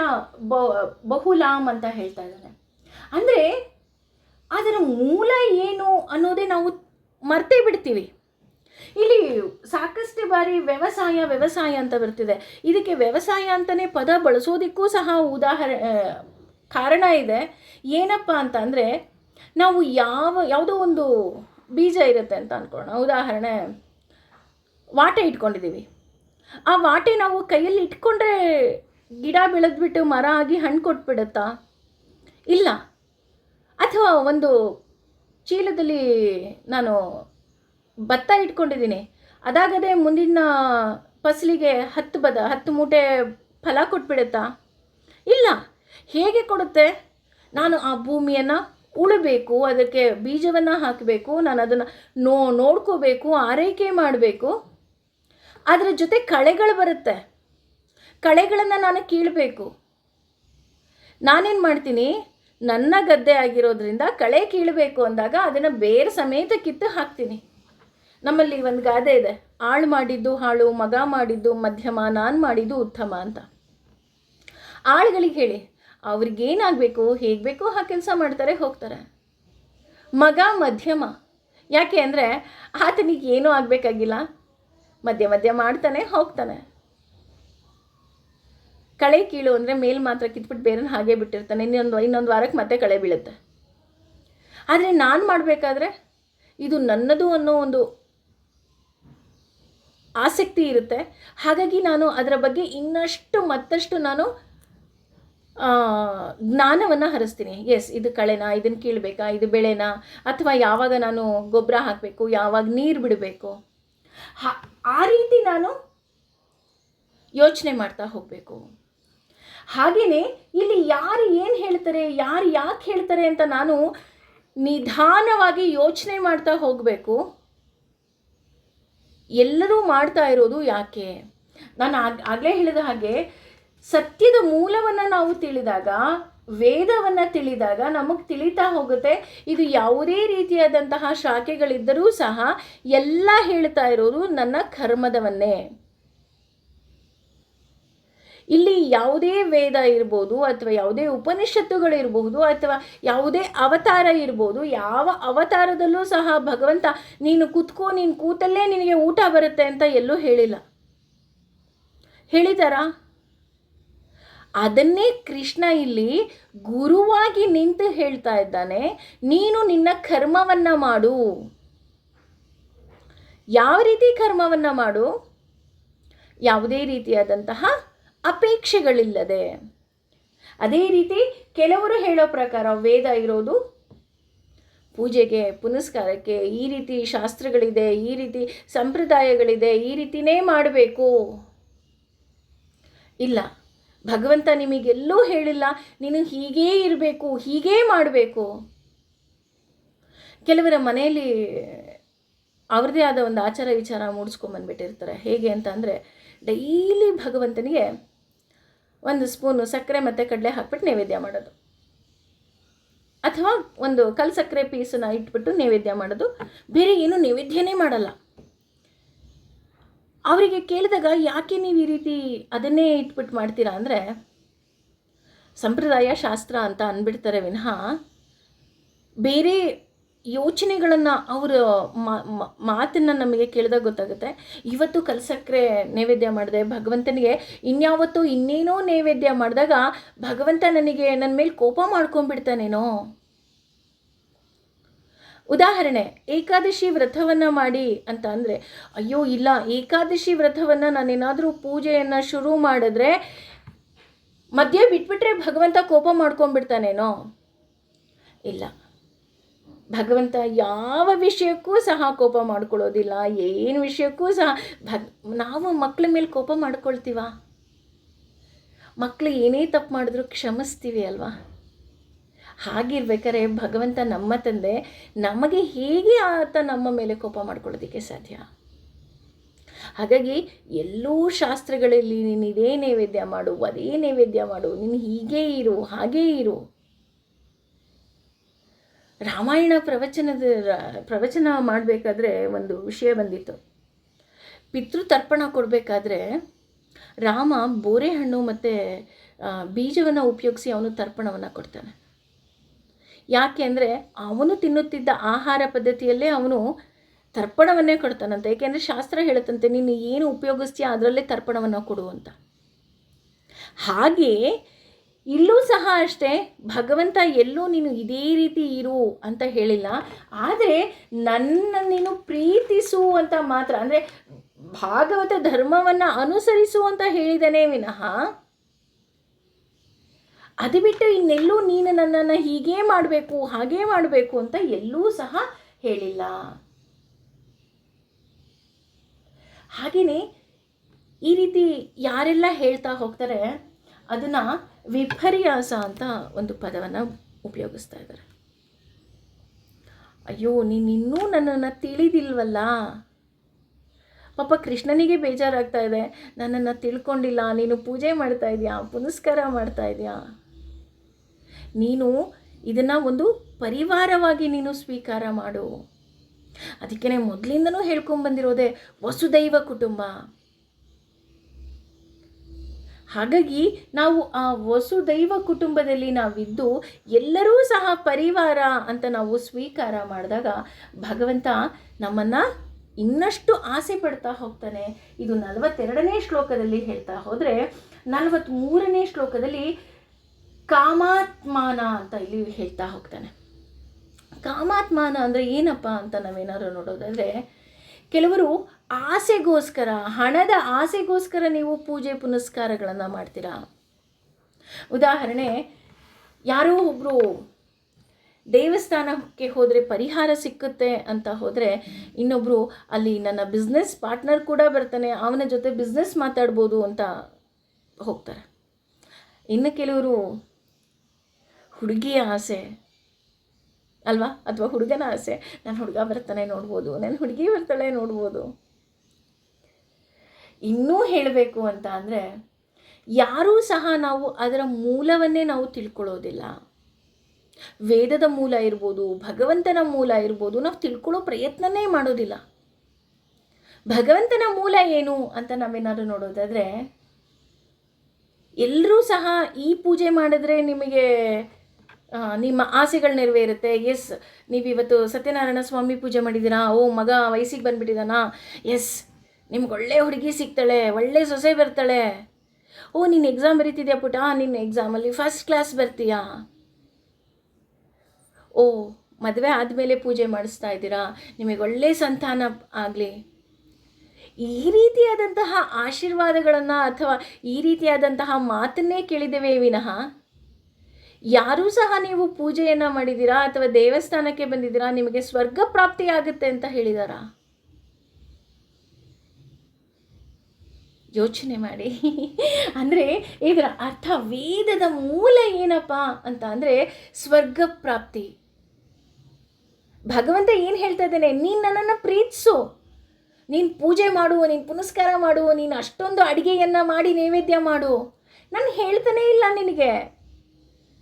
ಬಹುಲಾಮ್ ಅಂತ ಹೇಳ್ತಾ ಇದ್ದಾನೆ. ಅಂದರೆ ಅದರ ಮೂಲ ಏನು ಅನ್ನೋದೇ ನಾವು ಮರ್ತೇ ಬಿಡ್ತೀವಿ. ಇಲ್ಲಿ ಸಾಕಷ್ಟು ಬಾರಿ ವ್ಯವಸಾಯ ಅಂತ ಬರ್ತಿದೆ. ಇದಕ್ಕೆ ವ್ಯವಸಾಯ ಅಂತಲೇ ಪದ ಬಳಸೋದಕ್ಕೂ ಸಹ ಕಾರಣ ಇದೆ. ಏನಪ್ಪ ಅಂತ ಅಂದರೆ, ನಾವು ಯಾವುದೋ ಒಂದು ಬೀಜ ಇರುತ್ತೆ ಅಂತ ಅಂದ್ಕೊಳ್ಳೋಣ. ಉದಾಹರಣೆ, ವಾಟೆ ಇಟ್ಕೊಂಡಿದ್ದೀವಿ. ಆ ವಾಟೆ ನಾವು ಕೈಯಲ್ಲಿ ಇಟ್ಕೊಂಡ್ರೆ ಗಿಡ ಬೆಳೆದ್ಬಿಟ್ಟು ಮರ ಆಗಿ ಹಣ್ಣು ಕೊಟ್ಬಿಡುತ್ತಾ? ಇಲ್ಲ. ಅಥವಾ ಒಂದು ಚೀಲದಲ್ಲಿ ನಾನು ಭತ್ತ ಇಟ್ಕೊಂಡಿದ್ದೀನಿ, ಅದಾಗದೆ ಮುಂದಿನ ಫಸಲಿಗೆ 10 ಮೂಟೆ ಫಲ ಕೊಟ್ಬಿಡುತ್ತಾ? ಇಲ್ಲ. ಹೇಗೆ ಕೊಡುತ್ತೆ? ನಾನು ಆ ಭೂಮಿಯನ್ನು ಉಳಬೇಕು, ಅದಕ್ಕೆ ಬೀಜವನ್ನು ಹಾಕಬೇಕು, ನಾನು ಅದನ್ನು ನೋಡ್ಕೋಬೇಕು, ಆರೈಕೆ ಮಾಡಬೇಕು. ಅದರ ಜೊತೆ ಕಳೆಗಳು ಬರುತ್ತೆ, ಕಳೆಗಳನ್ನು ನಾನು ಕೀಳಬೇಕು. ನಾನೇನು ಮಾಡ್ತೀನಿ, ನನ್ನ ಗದ್ದೆ ಆಗಿರೋದ್ರಿಂದ ಕಳೆ ಕೀಳಬೇಕು ಅಂದಾಗ ಅದನ್ನು ಬೇರೆ ಸಮೇತ ಕಿತ್ತು ಹಾಕ್ತೀನಿ. ನಮ್ಮಲ್ಲಿ ಒಂದು ಗಾದೆ ಇದೆ, ಆಳು ಮಾಡಿದ್ದು ಹಾಳು, ಮಗ ಮಾಡಿದ್ದು ಮಧ್ಯಮ, ನಾನು ಮಾಡಿದ್ದು ಉತ್ತಮ ಅಂತ. ಆಳುಗಳಿಗೆ ಹೇಳಿ, ಅವ್ರಿಗೇನಾಗಬೇಕು, ಹೇಗೆ ಬೇಕೋ ಆ ಕೆಲಸ ಮಾಡ್ತಾರೆ, ಹೋಗ್ತಾರೆ. ಮಗ ಮಧ್ಯಮ, ಯಾಕೆ ಅಂದರೆ ಆತನಿಗೆ ಏನೂ ಆಗಬೇಕಾಗಿಲ್ಲ, ಮಧ್ಯ ಮಾಡ್ತಾನೆ, ಹೋಗ್ತಾನೆ. ಕಳೆ ಕೀಳು ಅಂದರೆ ಮೇಲೆ ಮಾತ್ರ ಕಿತ್ಬಿಟ್ಟು ಬೇರೆನ ಹಾಗೆ ಬಿಟ್ಟಿರ್ತಾನೆ, ಇನ್ನೊಂದು ವಾರಕ್ಕೆ ಮತ್ತೆ ಕಳೆ ಬೀಳುತ್ತೆ. ಆದರೆ ನಾನು ಮಾಡಬೇಕಾದ್ರೆ ಇದು ನನ್ನದು ಅನ್ನೋ ಒಂದು ಆಸಕ್ತಿ ಇರುತ್ತೆ. ಹಾಗಾಗಿ ನಾನು ಅದರ ಬಗ್ಗೆ ಮತ್ತಷ್ಟು ನಾನು ಜ್ಞಾನವನ್ನು ಹರಿಸ್ತೀನಿ. ಇದು ಕಳೆನಾ, ಇದನ್ನು ಕೀಳಬೇಕಾ, ಇದು ಬೆಳೆನಾ, ಅಥವಾ ಯಾವಾಗ ನಾನು ಗೊಬ್ಬರ ಹಾಕಬೇಕು, ಯಾವಾಗ ನೀರು ಬಿಡಬೇಕು, ಆ ರೀತಿ ನಾನು ಯೋಚನೆ ಮಾಡ್ತಾ ಹೋಗಬೇಕು. ಹಾಗೆಯೇ ಇಲ್ಲಿ ಯಾರು ಏನು ಹೇಳ್ತಾರೆ, ಯಾರು ಯಾಕೆ ಹೇಳ್ತಾರೆ ಅಂತ ನಾನು ನಿಧಾನವಾಗಿ ಯೋಚನೆ ಮಾಡ್ತಾ ಹೋಗಬೇಕು. ಎಲ್ಲರೂ ಮಾಡ್ತಾ ಇರೋದು ಯಾಕೆ? ನಾನು ಆಗಲೇ ಹೇಳಿದ ಹಾಗೆ, ಸತ್ಯದ ಮೂಲವನ್ನು ನಾವು ತಿಳಿದಾಗ, ವೇದವನ್ನು ತಿಳಿದಾಗ ನಮಗೆ ತಿಳಿತಾ ಹೋಗುತ್ತೆ, ಇದು ಯಾವುದೇ ರೀತಿಯಾದಂತಹ ಶಾಖೆಗಳಿದ್ದರೂ ಸಹ ಎಲ್ಲ ಹೇಳ್ತಾ ಇರೋದು ನನ್ನ ಕರ್ಮದವನ್ನೇ. ಇಲ್ಲಿ ಯಾವುದೇ ವೇದ ಇರ್ಬೋದು, ಅಥವಾ ಯಾವುದೇ ಉಪನಿಷತ್ತುಗಳಿರ್ಬೋದು, ಅಥವಾ ಯಾವುದೇ ಅವತಾರ ಇರ್ಬೋದು, ಯಾವ ಅವತಾರದಲ್ಲೂ ಸಹ ಭಗವಂತ ನೀನು ಕೂತಲ್ಲೇ ನಿನಗೆ ಊಟ ಬರುತ್ತೆ ಅಂತ ಎಲ್ಲೂ ಹೇಳಿಲ್ಲ. ಹೇಳಿದಾರಾ? ಅದನ್ನೇ ಕೃಷ್ಣ ಇಲ್ಲಿ ಗುರುವಾಗಿ ನಿಂತು ಹೇಳ್ತಾ ಇದ್ದಾನೆ, ನೀನು ನಿನ್ನ ಕರ್ಮವನ್ನು ಮಾಡು. ಯಾವ ರೀತಿ ಕರ್ಮವನ್ನು ಮಾಡು? ಯಾವುದೇ ರೀತಿಯಾದಂತಹ ಅಪೇಕ್ಷೆಗಳಿಲ್ಲದೆ. ಅದೇ ರೀತಿ ಕೆಲವರು ಹೇಳೋ ಪ್ರಕಾರ ವೇದ ಇರೋದು ಪೂಜೆಗೆ, ಪುನಸ್ಕಾರಕ್ಕೆ, ಈ ರೀತಿ ಶಾಸ್ತ್ರಗಳಿದೆ, ಈ ರೀತಿ ಸಂಪ್ರದಾಯಗಳಿದೆ, ಈ ರೀತಿನೇ ಮಾಡಬೇಕು. ಇಲ್ಲ, ಭಗವಂತ ನಿಮಗೆಲ್ಲೂ ಹೇಳಿಲ್ಲ ನೀನು ಹೀಗೇ ಇರಬೇಕು, ಹೀಗೇ ಮಾಡಬೇಕು. ಕೆಲವರ ಮನೆಯಲ್ಲಿ ಅವ್ರದ್ದೇ ಆದ ಒಂದು ಆಚಾರ ವಿಚಾರ ಮೂಡಿಸ್ಕೊಂಬಂದ್ಬಿಟ್ಟಿರ್ತಾರೆ. ಹೇಗೆ ಅಂತ ಅಂದರೆ, ಡೈಲಿ ಭಗವಂತನಿಗೆ 1 ಸ್ಪೂನು ಸಕ್ಕರೆ ಮತ್ತು ಕಡಲೆ ಹಾಕ್ಬಿಟ್ಟು ನೈವೇದ್ಯ ಮಾಡೋದು, ಅಥವಾ ಒಂದು ಕಲ್ಲು ಸಕ್ಕರೆ ಪೀಸನ್ನು ಇಟ್ಬಿಟ್ಟು ನೈವೇದ್ಯ ಮಾಡೋದು. ಬೇರೆ ಏನೂ ನೈವೇದ್ಯನೇ ಮಾಡಲ್ಲ. ಅವರಿಗೆ ಕೇಳಿದಾಗ, ಯಾಕೆ ನೀವು ಈ ರೀತಿ ಅದನ್ನೇ ಇಟ್ಬಿಟ್ಟು ಮಾಡ್ತೀರಾ ಅಂದರೆ, ಸಂಪ್ರದಾಯ ಶಾಸ್ತ್ರ ಅಂತ ಅಂದ್ಬಿಡ್ತಾರೆ ವಿನಃ ಬೇರೆ ಯೋಚನೆಗಳನ್ನು ಅವರ ಮಾತನ್ನು ನಮಗೆ ಕೇಳಿದಾಗ ಗೊತ್ತಾಗುತ್ತೆ. ಇವತ್ತು ಕಲ್ಸಕ್ಕರೆ ನೈವೇದ್ಯ ಮಾಡಿದೆ ಭಗವಂತನಿಗೆ, ಇನ್ಯಾವತ್ತೂ ಇನ್ನೇನೋ ನೈವೇದ್ಯ ಮಾಡಿದಾಗ ಭಗವಂತ ನನ್ನ ಮೇಲೆ ಕೋಪ ಮಾಡ್ಕೊಂಡ್ಬಿಡ್ತಾನೇನೋ. ಉದಾಹರಣೆ, ಏಕಾದಶಿ ವ್ರತವನ್ನು ಮಾಡಿ ಅಂತ ಅಂದರೆ, ಅಯ್ಯೋ ಇಲ್ಲ, ಏಕಾದಶಿ ವ್ರತವನ್ನು ನಾನೇನಾದರೂ ಪೂಜೆಯನ್ನು ಶುರು ಮಾಡಿದ್ರೆ ಮಧ್ಯೆ ಬಿಟ್ಬಿಟ್ರೆ ಭಗವಂತ ಕೋಪ ಮಾಡ್ಕೊಂಡ್ಬಿಡ್ತಾನೇನೋ. ಇಲ್ಲ, ಭಗವಂತ ಯಾವ ವಿಷಯಕ್ಕೂ ಸಹ ಕೋಪ ಮಾಡ್ಕೊಳ್ಳೋದಿಲ್ಲ. ಏನು ವಿಷಯಕ್ಕೂ ಸಹ ನಾವು ಮಕ್ಕಳ ಮೇಲೆ ಕೋಪ ಮಾಡ್ಕೊಳ್ತೀವ? ಮಕ್ಕಳು ಏನೇ ತಪ್ಪು ಮಾಡಿದ್ರು ಕ್ಷಮಿಸ್ತೀವಿ ಅಲ್ವಾ? ಹಾಗಿರ್ಬೇಕಾದ್ರೆ ಭಗವಂತ ನಮ್ಮ ತಂದೆ, ನಮಗೆ ಹೇಗೆ ಆತ ನಮ್ಮ ಮೇಲೆ ಕೋಪ ಮಾಡ್ಕೊಳ್ಳೋದಕ್ಕೆ ಸಾಧ್ಯ? ಹಾಗಾಗಿ ಎಲ್ಲೂ ಶಾಸ್ತ್ರಗಳಲ್ಲಿ ನೀನು ಇದೇ ನೈವೇದ್ಯ ಮಾಡು, ಅದೇ ನೈವೇದ್ಯ ಮಾಡು, ನೀನು ಹೀಗೇ ಇರು, ಹಾಗೇ ಇರು. ರಾಮಾಯಣ ಪ್ರವಚನ ಮಾಡಬೇಕಾದ್ರೆ ಒಂದು ವಿಷಯ ಬಂದಿತ್ತು. ಪಿತೃತರ್ಪಣ ಕೊಡಬೇಕಾದ್ರೆ ರಾಮ ಬೋರೆಹಣ್ಣು ಮತ್ತು ಬೀಜವನ್ನು ಉಪಯೋಗಿಸಿ ಅವನು ತರ್ಪಣವನ್ನು ಕೊಡ್ತಾನೆ. ಯಾಕೆ ಅಂದರೆ ಅವನು ತಿನ್ನುತ್ತಿದ್ದ ಆಹಾರ ಪದ್ಧತಿಯಲ್ಲೇ ಅವನು ತರ್ಪಣವನ್ನೇ ಕೊಡ್ತಾನಂತೆ. ಏಕೆಂದರೆ ಶಾಸ್ತ್ರ ಹೇಳುತ್ತಂತೆ ನೀನು ಏನು ಉಪಯೋಗಿಸ್ತೀಯ ಅದರಲ್ಲೇ ತರ್ಪಣವನ್ನು ಕೊಡು ಅಂತ. ಹಾಗೆ ಇಲ್ಲೂ ಸಹ ಅಷ್ಟೇ, ಭಗವಂತ ಎಲ್ಲೂ ನೀನು ಇದೇ ರೀತಿ ಇರು ಅಂತ ಹೇಳಿಲ್ಲ, ಆದರೆ ನನ್ನ ನೀನು ಪ್ರೀತಿಸು ಅಂತ ಮಾತ್ರ, ಅಂದರೆ ಭಾಗವತ ಧರ್ಮವನ್ನು ಅನುಸರಿಸು ಅಂತ ಹೇಳಿದನೇ ವಿನಃ ಅದು ಬಿಟ್ಟು ಇನ್ನೆಲ್ಲೂ ನೀನು ನನ್ನನ್ನು ಹೀಗೇ ಮಾಡಬೇಕು ಹಾಗೇ ಮಾಡಬೇಕು ಅಂತ ಎಲ್ಲೂ ಸಹ ಹೇಳಿಲ್ಲ. ಹಾಗೆಯೇ ಈ ರೀತಿ ಯಾರೆಲ್ಲ ಹೇಳ್ತಾ ಹೋಗ್ತಾರೆ ಅದನ್ನು ವಿಪರ್ಯಾಸ ಅಂತ ಒಂದು ಪದವನ್ನು ಉಪಯೋಗಿಸ್ತಾ ಇದ್ದಾರೆ. ಅಯ್ಯೋ ನೀನಿನ್ನೂ ನನ್ನನ್ನು ತಿಳಿದಿಲ್ವಲ್ಲ, ಪಾಪ ಕೃಷ್ಣನಿಗೆ ಬೇಜಾರಾಗ್ತಾ ಇದೆ, ನನ್ನನ್ನು ತಿಳ್ಕೊಂಡಿಲ್ಲ, ನೀನು ಪೂಜೆ ಮಾಡ್ತಾ ಇದೆಯಾ, ಪುನಸ್ಕಾರ ಮಾಡ್ತಾ ಇದೆಯಾ, ನೀನು ಇದನ್ನು ಒಂದು ಪರಿವಾರವಾಗಿ ನೀನು ಸ್ವೀಕಾರ ಮಾಡು. ಅದಕ್ಕೇ ಮೊದಲಿಂದನೂ ಹೇಳ್ಕೊಂಡ್ಬಂದಿರೋದೆ ವಸುದೈವ ಕುಟುಂಬ. ಹಾಗಾಗಿ ನಾವು ಆ ವಸುದೈವ ಕುಟುಂಬದಲ್ಲಿ ನಾವಿದ್ದು ಎಲ್ಲರೂ ಸಹ ಪರಿವಾರ ಅಂತ ನಾವು ಸ್ವೀಕಾರ ಮಾಡಿದಾಗ ಭಗವಂತ ನಮ್ಮನ್ನು ಇನ್ನಷ್ಟು ಆಸೆ ಪಡ್ತಾ ಹೋಗ್ತಾನೆ. ಇದು 42ನೇ ಶ್ಲೋಕದಲ್ಲಿ ಹೇಳ್ತಾ ಹೋದರೆ 43ನೇ ಶ್ಲೋಕದಲ್ಲಿ ಕಾಮಾತ್ಮಾನ ಅಂತ ಇಲ್ಲಿ ಹೇಳ್ತಾ ಹೋಗ್ತಾನೆ. ಕಾಮಾತ್ಮಾನ ಅಂದರೆ ಏನಪ್ಪ ಅಂತ ನಾವೇನಾದ್ರು ನೋಡೋದಾದರೆ, ಕೆಲವರು ಆಸೆಗೋಸ್ಕರ, ಹಣದ ಆಸೆಗೋಸ್ಕರ ನೀವು ಪೂಜೆ ಪುನಸ್ಕಾರಗಳನ್ನು ಮಾಡ್ತೀರಾ. ಉದಾಹರಣೆ, ಯಾರೋ ಒಬ್ಬರು ದೇವಸ್ಥಾನಕ್ಕೆ ಹೋದರೆ ಪರಿಹಾರ ಸಿಕ್ಕುತ್ತೆ ಅಂತ ಹೋದರೆ ಇನ್ನೊಬ್ಬರು ಅಲ್ಲಿ ನನ್ನ ಬಿಸ್ನೆಸ್ ಪಾರ್ಟ್ನರ್ ಕೂಡ ಬರ್ತಾನೆ, ಅವನ ಜೊತೆ ಬಿಸ್ನೆಸ್ ಮಾತಾಡ್ಬೋದು ಅಂತ ಹೋಗ್ತಾರೆ. ಇನ್ನು ಕೆಲವರು ಹುಡುಗಿಯ ಆಸೆ ಅಲ್ವಾ, ಅಥವಾ ಹುಡುಗನ ಆಸೆ, ನನ್ನ ಹುಡುಗ ಬರ್ತಾನೆ ನೋಡ್ಬೋದು, ನನ್ನ ಹುಡುಗಿ ಬರ್ತಾಳೆ ನೋಡ್ಬೋದು. ಇನ್ನೂ ಹೇಳಬೇಕು ಅಂತ ಅಂದರೆ ಯಾರೂ ಸಹ ನಾವು ಅದರ ಮೂಲವನ್ನೇ ನಾವು ತಿಳ್ಕೊಳ್ಳೋದಿಲ್ಲ. ವೇದದ ಮೂಲ ಇರ್ಬೋದು, ಭಗವಂತನ ಮೂಲ ಇರ್ಬೋದು, ನಾವು ತಿಳ್ಕೊಳ್ಳೋ ಪ್ರಯತ್ನನೇ ಮಾಡೋದಿಲ್ಲ. ಭಗವಂತನ ಮೂಲ ಏನು ಅಂತ ನಾವೇನಾದ್ರು ನೋಡೋದಾದರೆ, ಎಲ್ಲರೂ ಸಹ ಈ ಪೂಜೆ ಮಾಡಿದ್ರೆ ನಿಮಗೆ ನಿಮ್ಮ ಆಸೆಗಳು ನೆರವೇರುತ್ತೆ. ಎಸ್, ನೀವಿವತ್ತು ಸತ್ಯನಾರಾಯಣ ಸ್ವಾಮಿ ಪೂಜೆ ಮಾಡಿದ್ದೀರಾ, ಓ ಮಗ ವಯಸ್ಸಿಗೆ ಬಂದುಬಿಟ್ಟಿದ್ದಾನಾ, ಎಸ್ ನಿಮ್ಗೆ ಒಳ್ಳೆ ಹುಡುಗಿ ಸಿಗ್ತಾಳೆ, ಒಳ್ಳೆ ಸೊಸೆ ಬರ್ತಾಳೆ, ಓ ನೀನು ಎಕ್ಸಾಮ್ ಬರೀತಿದ್ಯಾ ಪುಟ, ನಿನ್ನ ಎಕ್ಸಾಮಲ್ಲಿ ಫಸ್ಟ್ ಕ್ಲಾಸ್ ಬರ್ತೀಯಾ, ಓ ಮದುವೆ ಆದಮೇಲೆ ಪೂಜೆ ಮಾಡಿಸ್ತಾ ಇದ್ದೀರಾ, ನಿಮಗೆ ಒಳ್ಳೆ ಸಂತಾನ ಆಗಲಿ. ಈ ರೀತಿಯಾದಂತಹ ಆಶೀರ್ವಾದಗಳನ್ನು ಅಥವಾ ಈ ರೀತಿಯಾದಂತಹ ಮಾತನ್ನೇ ಕೇಳಿದ್ದೇವೆ ವಿನಃ ಯಾರೂ ಸಹ ನೀವು ಪೂಜೆಯನ್ನು ಮಾಡಿದ್ದೀರಾ ಅಥವಾ ದೇವಸ್ಥಾನಕ್ಕೆ ಬಂದಿದ್ದೀರಾ ನಿಮಗೆ ಸ್ವರ್ಗ ಪ್ರಾಪ್ತಿಯಾಗುತ್ತೆ ಅಂತ ಹೇಳಿದಾರಾ? ಯೋಚನೆ ಮಾಡಿ. ಅಂದರೆ ಇದರ ಅರ್ಥ, ವೇದದ ಮೂಲ ಏನಪ್ಪ ಅಂತ ಅಂದರೆ ಸ್ವರ್ಗ ಪ್ರಾಪ್ತಿ. ಭಗವಂತ ಏನು ಹೇಳ್ತಾ ಇದ್ದಾನೆ, ನೀನು ನನ್ನನ್ನು ಪ್ರೀತಿಸು, ನೀನು ಪೂಜೆ ಮಾಡು, ನೀನು ಪುನಸ್ಕಾರ ಮಾಡು, ನೀನು ಅಷ್ಟೊಂದು ಅಡುಗೆಯನ್ನು ಮಾಡಿ ನೈವೇದ್ಯ ಮಾಡು, ನಾನು ಹೇಳ್ತಾನೇ ಇಲ್ಲ ನಿನಗೆ.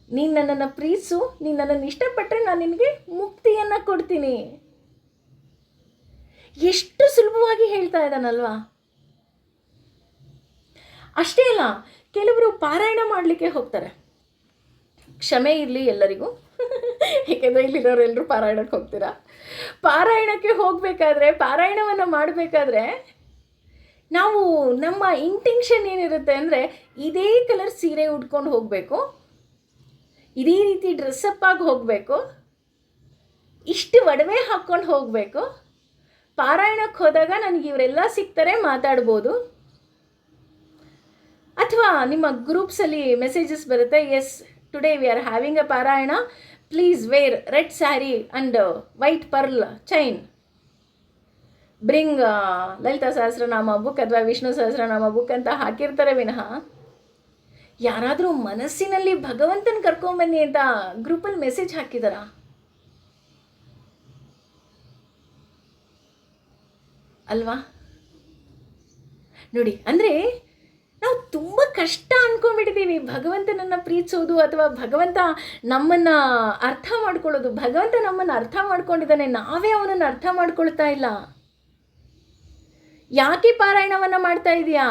ನೀನು ನನ್ನನ್ನು ಪ್ರೀತಿಸು, ನೀನು ನನ್ನನ್ನು ಇಷ್ಟಪಟ್ಟರೆ ನಾನು ನಿನಗೆ ಮುಕ್ತಿಯನ್ನು ಕೊಡ್ತೀನಿ. ಎಷ್ಟು ಸುಲಭವಾಗಿ ಹೇಳ್ತಾ ಇದ್ದಾನಲ್ವಾ. ಅಷ್ಟೇ ಅಲ್ಲ, ಕೆಲವರು ಪಾರಾಯಣ ಮಾಡಲಿಕ್ಕೆ ಹೋಗ್ತಾರೆ. ಕ್ಷಮೆ ಇರಲಿ ಎಲ್ಲರಿಗೂ, ಏಕೆಂದರೆ ಇಲ್ಲಿರೋರೆಲ್ಲರೂ ಪಾರಾಯಣಕ್ಕೆ ಹೋಗ್ತೀರಾ. ಪಾರಾಯಣಕ್ಕೆ ಹೋಗಬೇಕಾದ್ರೆ, ಪಾರಾಯಣವನ್ನು ಮಾಡಬೇಕಾದ್ರೆ ನಾವು ನಮ್ಮ ಇಂಟೆನ್ಷನ್ ಏನಿರುತ್ತೆ ಅಂದರೆ, ಇದೇ ಕಲರ್ ಸೀರೆ ಉಟ್ಕೊಂಡು ಹೋಗಬೇಕು, ಇದೇ ರೀತಿ ಡ್ರೆಸ್ಸಪ್ ಆಗಿ ಹೋಗಬೇಕು, ಇಷ್ಟು ಒಡವೆ ಹಾಕ್ಕೊಂಡು ಹೋಗಬೇಕು, ಪಾರಾಯಣಕ್ಕೆ ಹೋದಾಗ ನನಗೆ ಇವರೆಲ್ಲ ಸಿಗ್ತಾರೆ, ಮಾತಾಡ್ಬೋದು. ಅಥವಾ ನಿಮ್ಮ ಗ್ರೂಪ್ಸಲ್ಲಿ ಮೆಸೇಜಸ್ ಬರುತ್ತೆ, yes today we are having a parayana, please wear red saree and white pearl chain, bring Lalita Sahasranama book ಅಥವಾ ವಿಷ್ಣು ಸಹಸ್ರನಾಮ ಬುಕ್ ಅಂತ ಹಾಕಿರ್ತಾರೆ ವಿನಃ ಯಾರಾದರೂ ಮನಸ್ಸಿನಲ್ಲಿ ಭಗವಂತನ ಕರ್ಕೊಂಬನ್ನಿ ಅಂತ ಗ್ರೂಪಲ್ಲಿ ಮೆಸೇಜ್ ಹಾಕಿದಾರಾ? ಅಲ್ವಾ? ನೋಡಿ, ಅಂದರೆ ನಾವು ತುಂಬ ಕಷ್ಟ ಅಂದ್ಕೊಂಡ್ಬಿಟ್ಟಿದ್ದೀವಿ ಭಗವಂತನನ್ನು ಪ್ರೀತಿಸೋದು, ಅಥವಾ ಭಗವಂತ ನಮ್ಮನ್ನು ಅರ್ಥ ಮಾಡ್ಕೊಳ್ಳೋದು. ಭಗವಂತ ನಮ್ಮನ್ನು ಅರ್ಥ ಮಾಡ್ಕೊಂಡಿದ್ದಾನೆ, ನಾವೇ ಅವನನ್ನು ಅರ್ಥ ಮಾಡ್ಕೊಳ್ತಾ ಇಲ್ಲ. ಯಾಕೆ ಪಾರಾಯಣವನ್ನು ಮಾಡ್ತಾ ಇದೀಯಾ?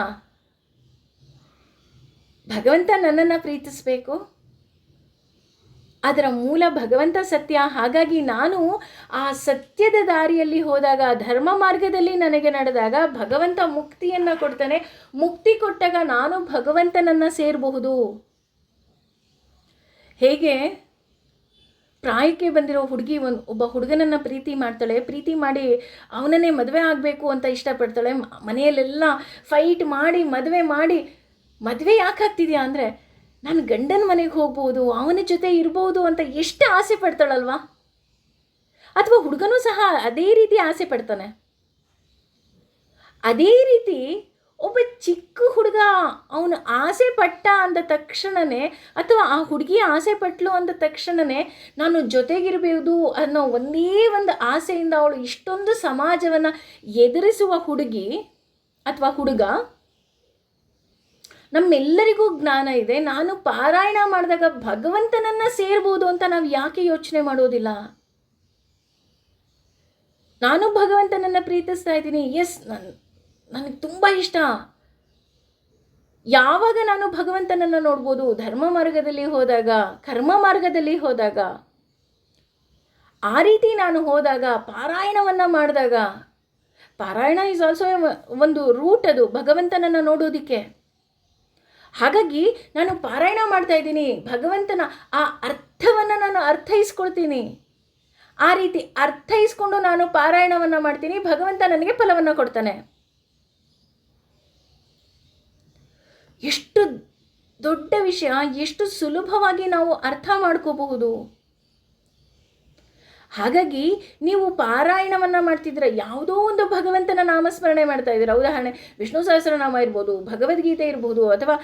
ಭಗವಂತ ನನ್ನನ್ನು ಪ್ರೀತಿಸಬೇಕು, ಅದರ ಮೂಲ ಭಗವಂತ ಸತ್ಯ. ಹಾಗಾಗಿ ನಾನು ಆ ಸತ್ಯದ ದಾರಿಯಲ್ಲಿ ಹೋದಾಗ, ಧರ್ಮ ಮಾರ್ಗದಲ್ಲಿ ನನಗೆ ನಡೆದಾಗ ಭಗವಂತ ಮುಕ್ತಿಯನ್ನು ಕೊಡ್ತಾನೆ. ಮುಕ್ತಿ ಕೊಟ್ಟಾಗ ನಾನು ಭಗವಂತನನ್ನು ಸೇರಬಹುದು. ಹೇಗೆ ಪ್ರಾಯಕ್ಕೆ ಬಂದಿರೋ ಹುಡುಗಿ ಒಬ್ಬ ಹುಡುಗನನ್ನು ಪ್ರೀತಿ ಮಾಡ್ತಾಳೆ, ಪ್ರೀತಿ ಮಾಡಿ ಅವನನ್ನೇ ಮದುವೆ ಆಗಬೇಕು ಅಂತ ಇಷ್ಟಪಡ್ತಾಳೆ. ಮನೆಯಲ್ಲೆಲ್ಲ ಫೈಟ್ ಮಾಡಿ ಮದುವೆ ಯಾಕೆ ಆಗ್ತಿದ್ಯಾ ಅಂದರೆ, ನಾನು ಗಂಡನ ಮನೆಗೆ ಹೋಗ್ಬೋದು, ಅವನ ಜೊತೆ ಇರ್ಬೋದು ಅಂತ ಎಷ್ಟು ಆಸೆ ಪಡ್ತಾಳಲ್ವಾ? ಅಥವಾ ಹುಡುಗನೂ ಸಹ ಅದೇ ರೀತಿ ಆಸೆ ಪಡ್ತಾನೆ. ಅದೇ ರೀತಿ ಒಬ್ಬ ಚಿಕ್ಕ ಹುಡುಗ ಅವನು ಆಸೆ ಪಟ್ಟ ಅಂದ ತಕ್ಷಣವೇ, ಅಥವಾ ಆ ಹುಡುಗಿ ಆಸೆ ಪಟ್ಲು ಅಂದ ತಕ್ಷಣವೇ ನಾನು ಜೊತೆಗಿರಬಹುದು ಅನ್ನೋ ಒಂದೇ ಒಂದು ಆಸೆಯಿಂದ ಅವಳು ಇಷ್ಟೊಂದು ಸಮಾಜವನ್ನು ಎದುರಿಸುವ ಹುಡುಗಿ ಅಥವಾ ಹುಡುಗ, ನಮ್ಮೆಲ್ಲರಿಗೂ ಜ್ಞಾನ ಇದೆ. ನಾನು ಪಾರಾಯಣ ಮಾಡಿದಾಗ ಭಗವಂತನನ್ನು ಸೇರ್ಬೋದು ಅಂತ ನಾವು ಯಾಕೆ ಯೋಚನೆ ಮಾಡೋದಿಲ್ಲ? ನಾನು ಭಗವಂತನನ್ನು ಪ್ರೀತಿಸ್ತಾ ಇದ್ದೀನಿ, ಎಸ್, ನನಗೆ ತುಂಬ ಇಷ್ಟ. ಯಾವಾಗ ನಾನು ಭಗವಂತನನ್ನು ನೋಡ್ಬೋದು? ಧರ್ಮ ಮಾರ್ಗದಲ್ಲಿ ಹೋದಾಗ, ಕರ್ಮ ಮಾರ್ಗದಲ್ಲಿ ಹೋದಾಗ, ಆ ರೀತಿ ನಾನು ಹೋದಾಗ, ಪಾರಾಯಣವನ್ನು ಮಾಡಿದಾಗ. ಪಾರಾಯಣ ಈಸ್ ಆಲ್ಸೋ ಒಂದು ರೂಟ್, ಅದು ಭಗವಂತನನ್ನು ನೋಡೋದಕ್ಕೆ. ಹಾಗಾಗಿ ನಾನು ಪಾರಾಯಣ ಮಾಡ್ತಾ ಇದ್ದೀನಿ, ಭಗವಂತನ ಆ ಅರ್ಥವನ್ನು ನಾನು ಅರ್ಥೈಸ್ಕೊಳ್ತೀನಿ. ಆ ರೀತಿ ಅರ್ಥೈಸ್ಕೊಂಡು ನಾನು ಪಾರಾಯಣವನ್ನು ಮಾಡ್ತೀನಿ, ಭಗವಂತ ನನಗೆ ಫಲವನ್ನು ಕೊಡ್ತಾನೆ. ಎಷ್ಟು ದೊಡ್ಡ ವಿಷಯ, ಎಷ್ಟು ಸುಲಭವಾಗಿ ನಾವು ಅರ್ಥ ಮಾಡ್ಕೋಬಹುದು. ಹಾಗಾಗಿ ನೀವು ಪಾರಾಯಣವನ್ನು ಮಾಡ್ತಿದ್ರೆ ಯಾವುದೋ ಒಂದು ಭಗವಂತನ ನಾಮಸ್ಮರಣೆ ಮಾಡ್ತಾ ಇದ್ದೀರಾ. ಉದಾಹರಣೆ, ವಿಷ್ಣು ಸಹಸ್ರನಾಮ ಇರ್ಬೋದು, ಭಗವದ್ಗೀತೆ ಇರ್ಬೋದು, ಅಥವಾ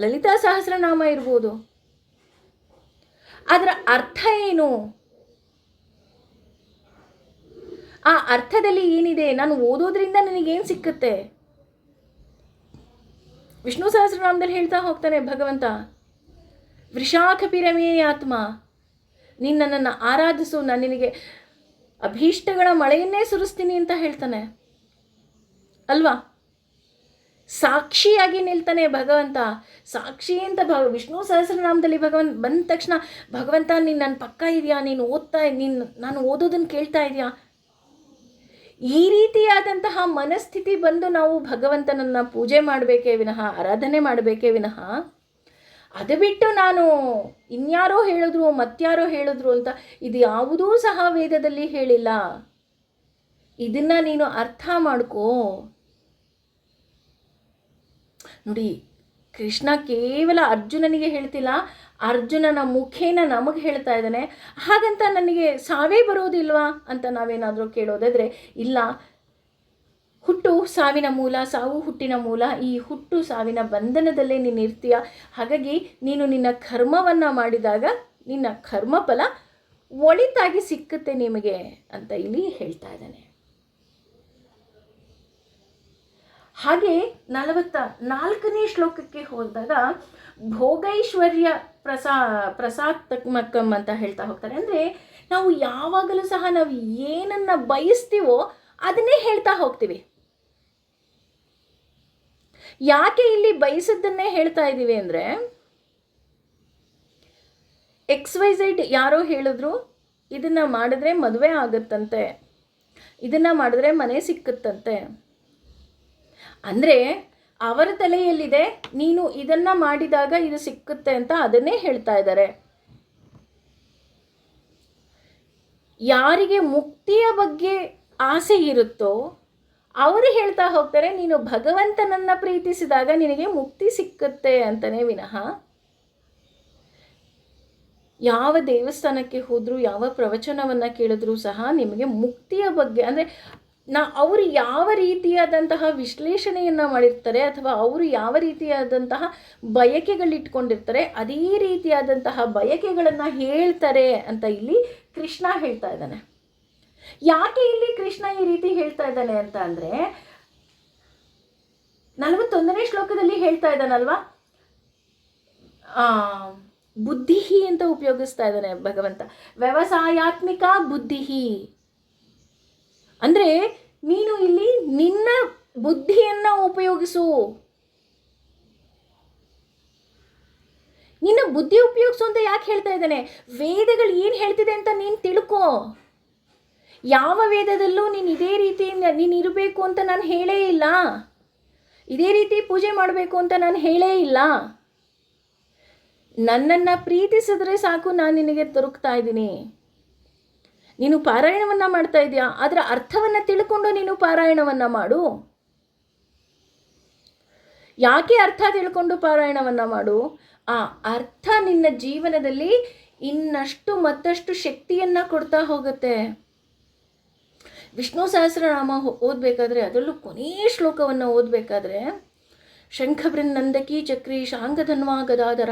ಲಲಿತಾ ಸಹಸ್ರನಾಮ ಇರ್ಬೋದು. ಅದರ ಅರ್ಥ ಏನು? ಆ ಅರ್ಥದಲ್ಲಿ ಏನಿದೆ? ನಾನು ಓದೋದ್ರಿಂದ ನನಗೇನು ಸಿಕ್ಕುತ್ತೆ? ವಿಷ್ಣು ಸಹಸ್ರನಾಮದಲ್ಲಿ ಹೇಳ್ತಾ ಹೋಗ್ತಾನೆ ಭಗವಂತ, ವೃಷಾಖ ಪಿರಮೇ ಆತ್ಮ, ನೀನು ನನ್ನನ್ನು ಆರಾಧಿಸು, ನಾನು ನಿನಗೆ ಅಭೀಷ್ಟಗಳ ಮಳೆಯನ್ನೇ ಸುರಿಸ್ತೀನಿ ಅಂತ ಹೇಳ್ತಾನೆ ಅಲ್ವಾ? ಸಾಕ್ಷಿಯಾಗಿ ನಿಲ್ತಾನೆ ಭಗವಂತ. ಸಾಕ್ಷಿ ಅಂತ ವಿಷ್ಣು ಸಹಸ್ರನಾಮದಲ್ಲಿ ಬಂದ ತಕ್ಷಣ, ಭಗವಂತ ನೀನು ನನ್ನ ಪಕ್ಕ ಇದೆಯಾ, ನಾನು ಓದೋದನ್ನು ಕೇಳ್ತಾ ಇದೆಯಾ? ಈ ರೀತಿಯಾದಂತಹ ಮನಸ್ಥಿತಿ ಬಂದು ನಾವು ಭಗವಂತನನ್ನು ಪೂಜೆ ಮಾಡಬೇಕೇ ವಿನಃ, ಆರಾಧನೆ ಮಾಡಬೇಕೇ ವಿನಃ, ಅದು ಬಿಟ್ಟು ನಾನು ಇನ್ಯಾರೋ ಹೇಳಿದ್ರು ಮತ್ಯಾರೋ ಹೇಳಿದ್ರು ಅಂತ ಇದು ಯಾವುದೂ ಸಹ ವೇದದಲ್ಲಿ ಹೇಳಿಲ್ಲ. ಇದನ್ನು ನೀನು ಅರ್ಥ ಮಾಡ್ಕೋ. ನೋಡಿ, ಕೃಷ್ಣ ಕೇವಲ ಅರ್ಜುನನಿಗೆ ಹೇಳ್ತಿಲ್ಲ, ಅರ್ಜುನನ ಮುಖೇನ ನಮಗೆ ಹೇಳ್ತಾ ಇದ್ದಾನೆ. ಹಾಗಂತ ನನಗೆ ಸಾವೇ ಬರೋದಿಲ್ವಾ ಅಂತ ನಾವೇನಾದರೂ ಕೇಳೋದಾದರೆ, ಇಲ್ಲ, ಹುಟ್ಟು ಸಾವಿನ ಮೂಲ, ಸಾವು ಹುಟ್ಟಿನ ಮೂಲ. ಈ ಹುಟ್ಟು ಸಾವಿನ ಬಂಧನದಲ್ಲೇ ನೀನು ಇರ್ತೀಯ. ಹಾಗಾಗಿ ನೀನು ನಿನ್ನ ಕರ್ಮವನ್ನು ಮಾಡಿದಾಗ ನಿನ್ನ ಕರ್ಮಫಲ ಒಳಿತಾಗಿ ಸಿಕ್ಕುತ್ತೆ ನಿಮಗೆ ಅಂತ ಇಲ್ಲಿ ಹೇಳ್ತಾ ಇದ್ದಾನೆ. ಹಾಗೆ 44ನೇ ಶ್ಲೋಕಕ್ಕೆ ಹೋದಾಗ ಭೋಗೈಶ್ವರ್ಯ ಪ್ರಸಾತ್ಮಕಂ ಅಂತ ಹೇಳ್ತಾ ಹೋಗ್ತಾರೆ. ಅಂದರೆ ನಾವು ಯಾವಾಗಲೂ ಸಹ ನಾವು ಏನನ್ನು ಬಯಸ್ತೀವೋ ಅದನ್ನೇ ಹೇಳ್ತಾ ಹೋಗ್ತೀವಿ. ಯಾಕೆ ಇಲ್ಲಿ ಬಯಸದ್ದನ್ನೇ ಹೇಳ್ತಾ ಇದ್ದೀವಿ ಅಂದರೆ, XYZ ಯಾರೋ ಹೇಳಿದ್ರು ಇದನ್ನು ಮಾಡಿದ್ರೆ ಮದುವೆ ಆಗುತ್ತಂತೆ, ಇದನ್ನು ಮಾಡಿದ್ರೆ ಮನೆ ಸಿಕ್ಕುತ್ತಂತೆ. ಅಂದರೆ ಅವರ ತಲೆಯಲ್ಲಿದೆ, ನೀನು ಇದನ್ನು ಮಾಡಿದಾಗ ಇದು ಸಿಕ್ಕುತ್ತೆ ಅಂತ ಅದನ್ನೇ ಹೇಳ್ತಾ ಇದ್ದಾರೆ. ಯಾರಿಗೆ ಮುಕ್ತಿಯ ಬಗ್ಗೆ ಆಸೆ ಇರುತ್ತೋ ಅವರು ಹೇಳ್ತಾ ಹೋಗ್ತಾರೆ, ನೀನು ಭಗವಂತನನ್ನು ಪ್ರೀತಿಸಿದಾಗ ನಿನಗೆ ಮುಕ್ತಿ ಸಿಕ್ಕುತ್ತೆ ಅಂತಲೇ ವಿನಃ, ಯಾವ ದೇವಸ್ಥಾನಕ್ಕೆ ಹೋದರೂ, ಯಾವ ಪ್ರವಚನವನ್ನು ಕೇಳಿದ್ರೂ ಸಹ ನಿಮಗೆ ಮುಕ್ತಿಯ ಬಗ್ಗೆ, ಅಂದರೆ ಅವರು ಯಾವ ರೀತಿಯಾದಂತಹ ವಿಶ್ಲೇಷಣೆಯನ್ನು ಮಾಡಿರ್ತಾರೆ, ಅಥವಾ ಅವರು ಯಾವ ರೀತಿಯಾದಂತಹ ಬಯಕೆಗಳಿಟ್ಕೊಂಡಿರ್ತಾರೆ, ಅದೇ ರೀತಿಯಾದಂತಹ ಬಯಕೆಗಳನ್ನು ಹೇಳ್ತಾರೆ ಅಂತ ಇಲ್ಲಿ ಕೃಷ್ಣ ಹೇಳ್ತಾ ಇದ್ದಾನೆ. ಯಾಕೆ ಇಲ್ಲಿ ಕೃಷ್ಣ ಈ ರೀತಿ ಹೇಳ್ತಾ ಇದ್ದಾನೆ ಅಂತ ಅಂದರೆ, 41ನೇ ಶ್ಲೋಕದಲ್ಲಿ ಹೇಳ್ತಾ ಇದ್ದಾನಲ್ವಾ, ಬುದ್ಧಿ ಅಂತ ಉಪಯೋಗಿಸ್ತಾ ಇದ್ದಾನೆ ಭಗವಂತ. ವ್ಯವಸಾಯಾತ್ಮಿಕ ಬುದ್ಧಿ ಅಂದರೆ ನೀನು ಇಲ್ಲಿ ನಿನ್ನ ಬುದ್ಧಿಯನ್ನು ಉಪಯೋಗಿಸು. ನಿನ್ನ ಬುದ್ಧಿ ಉಪಯೋಗಿಸು ಅಂತ ಯಾಕೆ ಹೇಳ್ತಾ ಇದ್ದಾನೆ? ವೇದಗಳು ಏನು ಹೇಳ್ತಿದೆ ಅಂತ ನೀನು ತಿಳ್ಕೊ. ಯಾವ ವೇದದಲ್ಲೂ ನೀನು ಇದೇ ರೀತಿ ನೀನು ಇರಬೇಕು ಅಂತ ನಾನು ಹೇಳೇ ಇಲ್ಲ, ಇದೇ ರೀತಿ ಪೂಜೆ ಮಾಡಬೇಕು ಅಂತ ನಾನು ಹೇಳೇ ಇಲ್ಲ. ನನ್ನನ್ನು ಪ್ರೀತಿಸಿದ್ರೆ ಸಾಕು, ನಾನು ನಿನಗೆ ದೊರಕ್ತಾ ಇದ್ದೀನಿ. ನೀನು ಪಾರಾಯಣವನ್ನು ಮಾಡ್ತಾ ಇದೆಯಾ, ಅದರ ಅರ್ಥವನ್ನು ತಿಳ್ಕೊಂಡು ನೀನು ಪಾರಾಯಣವನ್ನು ಮಾಡು. ಯಾಕೆ ಅರ್ಥ ತಿಳ್ಕೊಂಡು ಪಾರಾಯಣವನ್ನು ಮಾಡು? ಆ ಅರ್ಥ ನಿನ್ನ ಜೀವನದಲ್ಲಿ ಇನ್ನಷ್ಟು ಮತ್ತಷ್ಟು ಶಕ್ತಿಯನ್ನು ಕೊಡ್ತಾ ಹೋಗುತ್ತೆ. ವಿಷ್ಣು ಸಹಸ್ರನಾಮ ಓದಬೇಕಾದ್ರೆ, ಅದರಲ್ಲೂ ಕೊನೆಯ ಶ್ಲೋಕವನ್ನು ಓದಬೇಕಾದ್ರೆ, ಶಂಖಬೃನ್ನಂದಕಿ ಚಕ್ರಿ ಶಾಂಗಧನ್ವಾ ಗದಾಧರ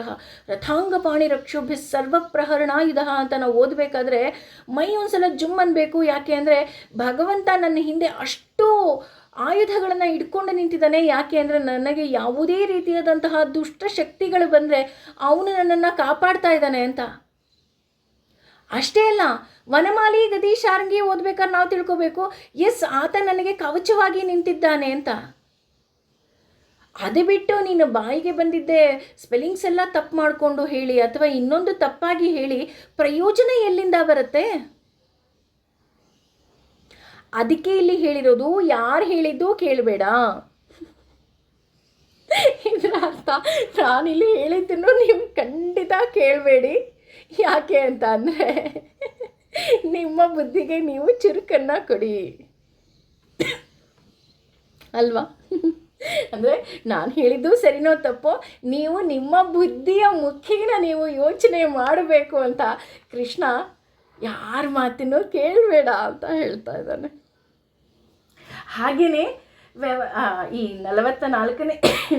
ರಥಾಂಗಪಾಣಿ ರಕ್ಷೋಭ್ಯ ಸರ್ವಪ್ರಹರಣಾಯುಧ ಅಂತ ನಾವು ಓದಬೇಕಾದ್ರೆ ಮೈ ಒಂದ್ಸಲ ಜುಮ್ ಅನ್ಬೇಕು. ಯಾಕೆ ಅಂದರೆ ಭಗವಂತ ನನ್ನ ಹಿಂದೆ ಅಷ್ಟು ಆಯುಧಗಳನ್ನು ಇಟ್ಕೊಂಡು ನಿಂತಿದ್ದಾನೆ. ಯಾಕೆ ಅಂದರೆ ನನಗೆ ಯಾವುದೇ ರೀತಿಯಾದಂತಹ ದುಷ್ಟ ಶಕ್ತಿಗಳು ಬಂದರೆ ಅವನು ನನ್ನನ್ನು ಕಾಪಾಡ್ತಾ ಇದ್ದಾನೆ ಅಂತ. ಅಷ್ಟೇ ಅಲ್ಲ, ವನಮಾಲಿ ಗದಿ ಶಾರ್ಂಗಿ ಓದ್ಬೇಕಾದ್ರೆ ನಾವು ತಿಳ್ಕೊಬೇಕು, ಎಸ್ ಆತ ನನಗೆ ಕವಚವಾಗಿ ನಿಂತಿದ್ದಾನೆ ಅಂತ. ಅದು ಬಿಟ್ಟು ನೀನು ಬಾಯಿಗೆ ಬಂದಿದ್ದೆ ಸ್ಪೆಲ್ಲಿಂಗ್ಸ್ ಎಲ್ಲ ತಪ್ಪು ಮಾಡಿಕೊಂಡು ಹೇಳಿ ಅಥವಾ ಇನ್ನೊಂದು ತಪ್ಪಾಗಿ ಹೇಳಿ ಪ್ರಯೋಜನ ಎಲ್ಲಿಂದ ಬರುತ್ತೆ? ಅದಕ್ಕೆ ಇಲ್ಲಿ ಹೇಳಿರೋದು, ಯಾರು ಹೇಳಿದ್ದು ಕೇಳಬೇಡ. ಇದರ ಅರ್ಥ ನಾನಿಲ್ಲಿ ಹೇಳಿದ್ದನ್ನು ನೀವು ಖಂಡಿತ ಕೇಳಬೇಡಿ. ಯಾಕೆ ಅಂತ ಅಂದರೆ ನಿಮ್ಮ ಬುದ್ಧಿಗೆ ನೀವು ಚುರುಕನ್ನು ಕೊಡಿ ಅಲ್ವಾ? ಅಂದರೆ ನಾನು ಹೇಳಿದ್ದು ಸರಿನೋ ತಪ್ಪೋ, ನೀವು ನಿಮ್ಮ ಬುದ್ಧಿಯ ಮುಖೇನ ನೀವು ಯೋಚನೆ ಮಾಡಬೇಕು ಅಂತ ಕೃಷ್ಣ ಯಾರ ಮಾತನ್ನು ಕೇಳಬೇಡ ಅಂತ ಹೇಳ್ತಾ ಇದ್ದಾನೆ. ಹಾಗೆಯೇ ಈ 44ನೇ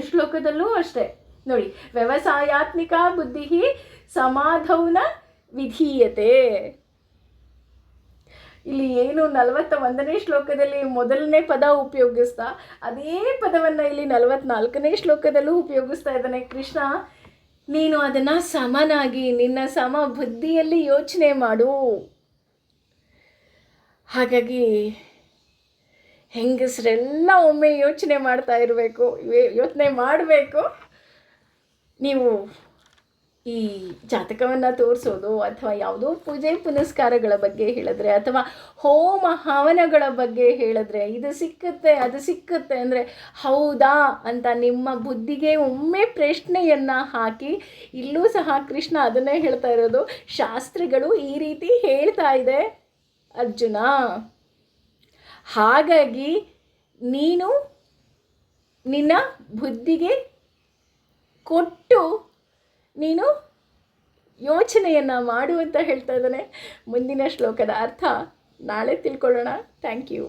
ಶ್ಲೋಕದಲ್ಲೂ ಅಷ್ಟೇ ನೋಡಿ, ವ್ಯವಸಾಯಾತ್ಮಿಕ ಬುದ್ಧಿ ಸಮಾಧೌನ ವಿಧೀಯತೆ. ಇಲ್ಲಿ ಏನು 41ನೇ ಶ್ಲೋಕದಲ್ಲಿ ಮೊದಲನೇ ಪದ ಉಪಯೋಗಿಸ್ತಾ ಅದೇ ಪದವನ್ನು ಇಲ್ಲಿ 44ನೇ ಶ್ಲೋಕದಲ್ಲೂ ಉಪಯೋಗಿಸ್ತಾ ಇದ್ದಾನೆ ಕೃಷ್ಣ. ನೀನು ಅದನ್ನು ಸಮನಾಗಿ ನಿನ್ನ ಸಮ ಬುದ್ಧಿಯಲ್ಲಿ ಯೋಚನೆ ಮಾಡು. ಹಾಗಾಗಿ ಹೆಂಗಸರೆಲ್ಲ ಒಮ್ಮೆ ಯೋಚನೆ ಮಾಡ್ತಾ ಇರಬೇಕು, ಯೋಚನೆ ಮಾಡಬೇಕು. ನೀವು ಈ ಜಾತಕವನ್ನು ತೋರಿಸೋದು ಅಥವಾ ಯಾವುದೋ ಪೂಜೆ ಪುನಸ್ಕಾರಗಳ ಬಗ್ಗೆ ಹೇಳಿದ್ರೆ ಅಥವಾ ಹೋಮ ಹವನಗಳ ಬಗ್ಗೆ ಹೇಳಿದ್ರೆ ಇದು ಸಿಕ್ಕುತ್ತೆ ಅದು ಸಿಕ್ಕುತ್ತೆ ಅಂದರೆ ಹೌದಾ ಅಂತ ನಿಮ್ಮ ಬುದ್ಧಿಗೆ ಒಮ್ಮೆ ಪ್ರಶ್ನೆಯನ್ನು ಹಾಕಿ. ಇಲ್ಲೂ ಸಹ ಕೃಷ್ಣ ಅದನ್ನೇ ಹೇಳ್ತಾ ಇರೋದು, ಶಾಸ್ತ್ರಗಳು ಈ ರೀತಿ ಹೇಳ್ತಾ ಇದೆ ಅರ್ಜುನ. ಹಾಗಾಗಿ ನೀನು ನಿನ್ನ ಬುದ್ಧಿಗೆ ಕೊಟ್ಟು ನೀನು ಯೋಚನೆಯನ್ನು ಮಾಡು ಅಂತ ಹೇಳ್ತಾ ಇದ್ದಾನೆ. ಮುಂದಿನ ಶ್ಲೋಕದ ಅರ್ಥ ನಾಳೆ ತಿಳ್ಕೊಳ್ಳೋಣ. Thank you.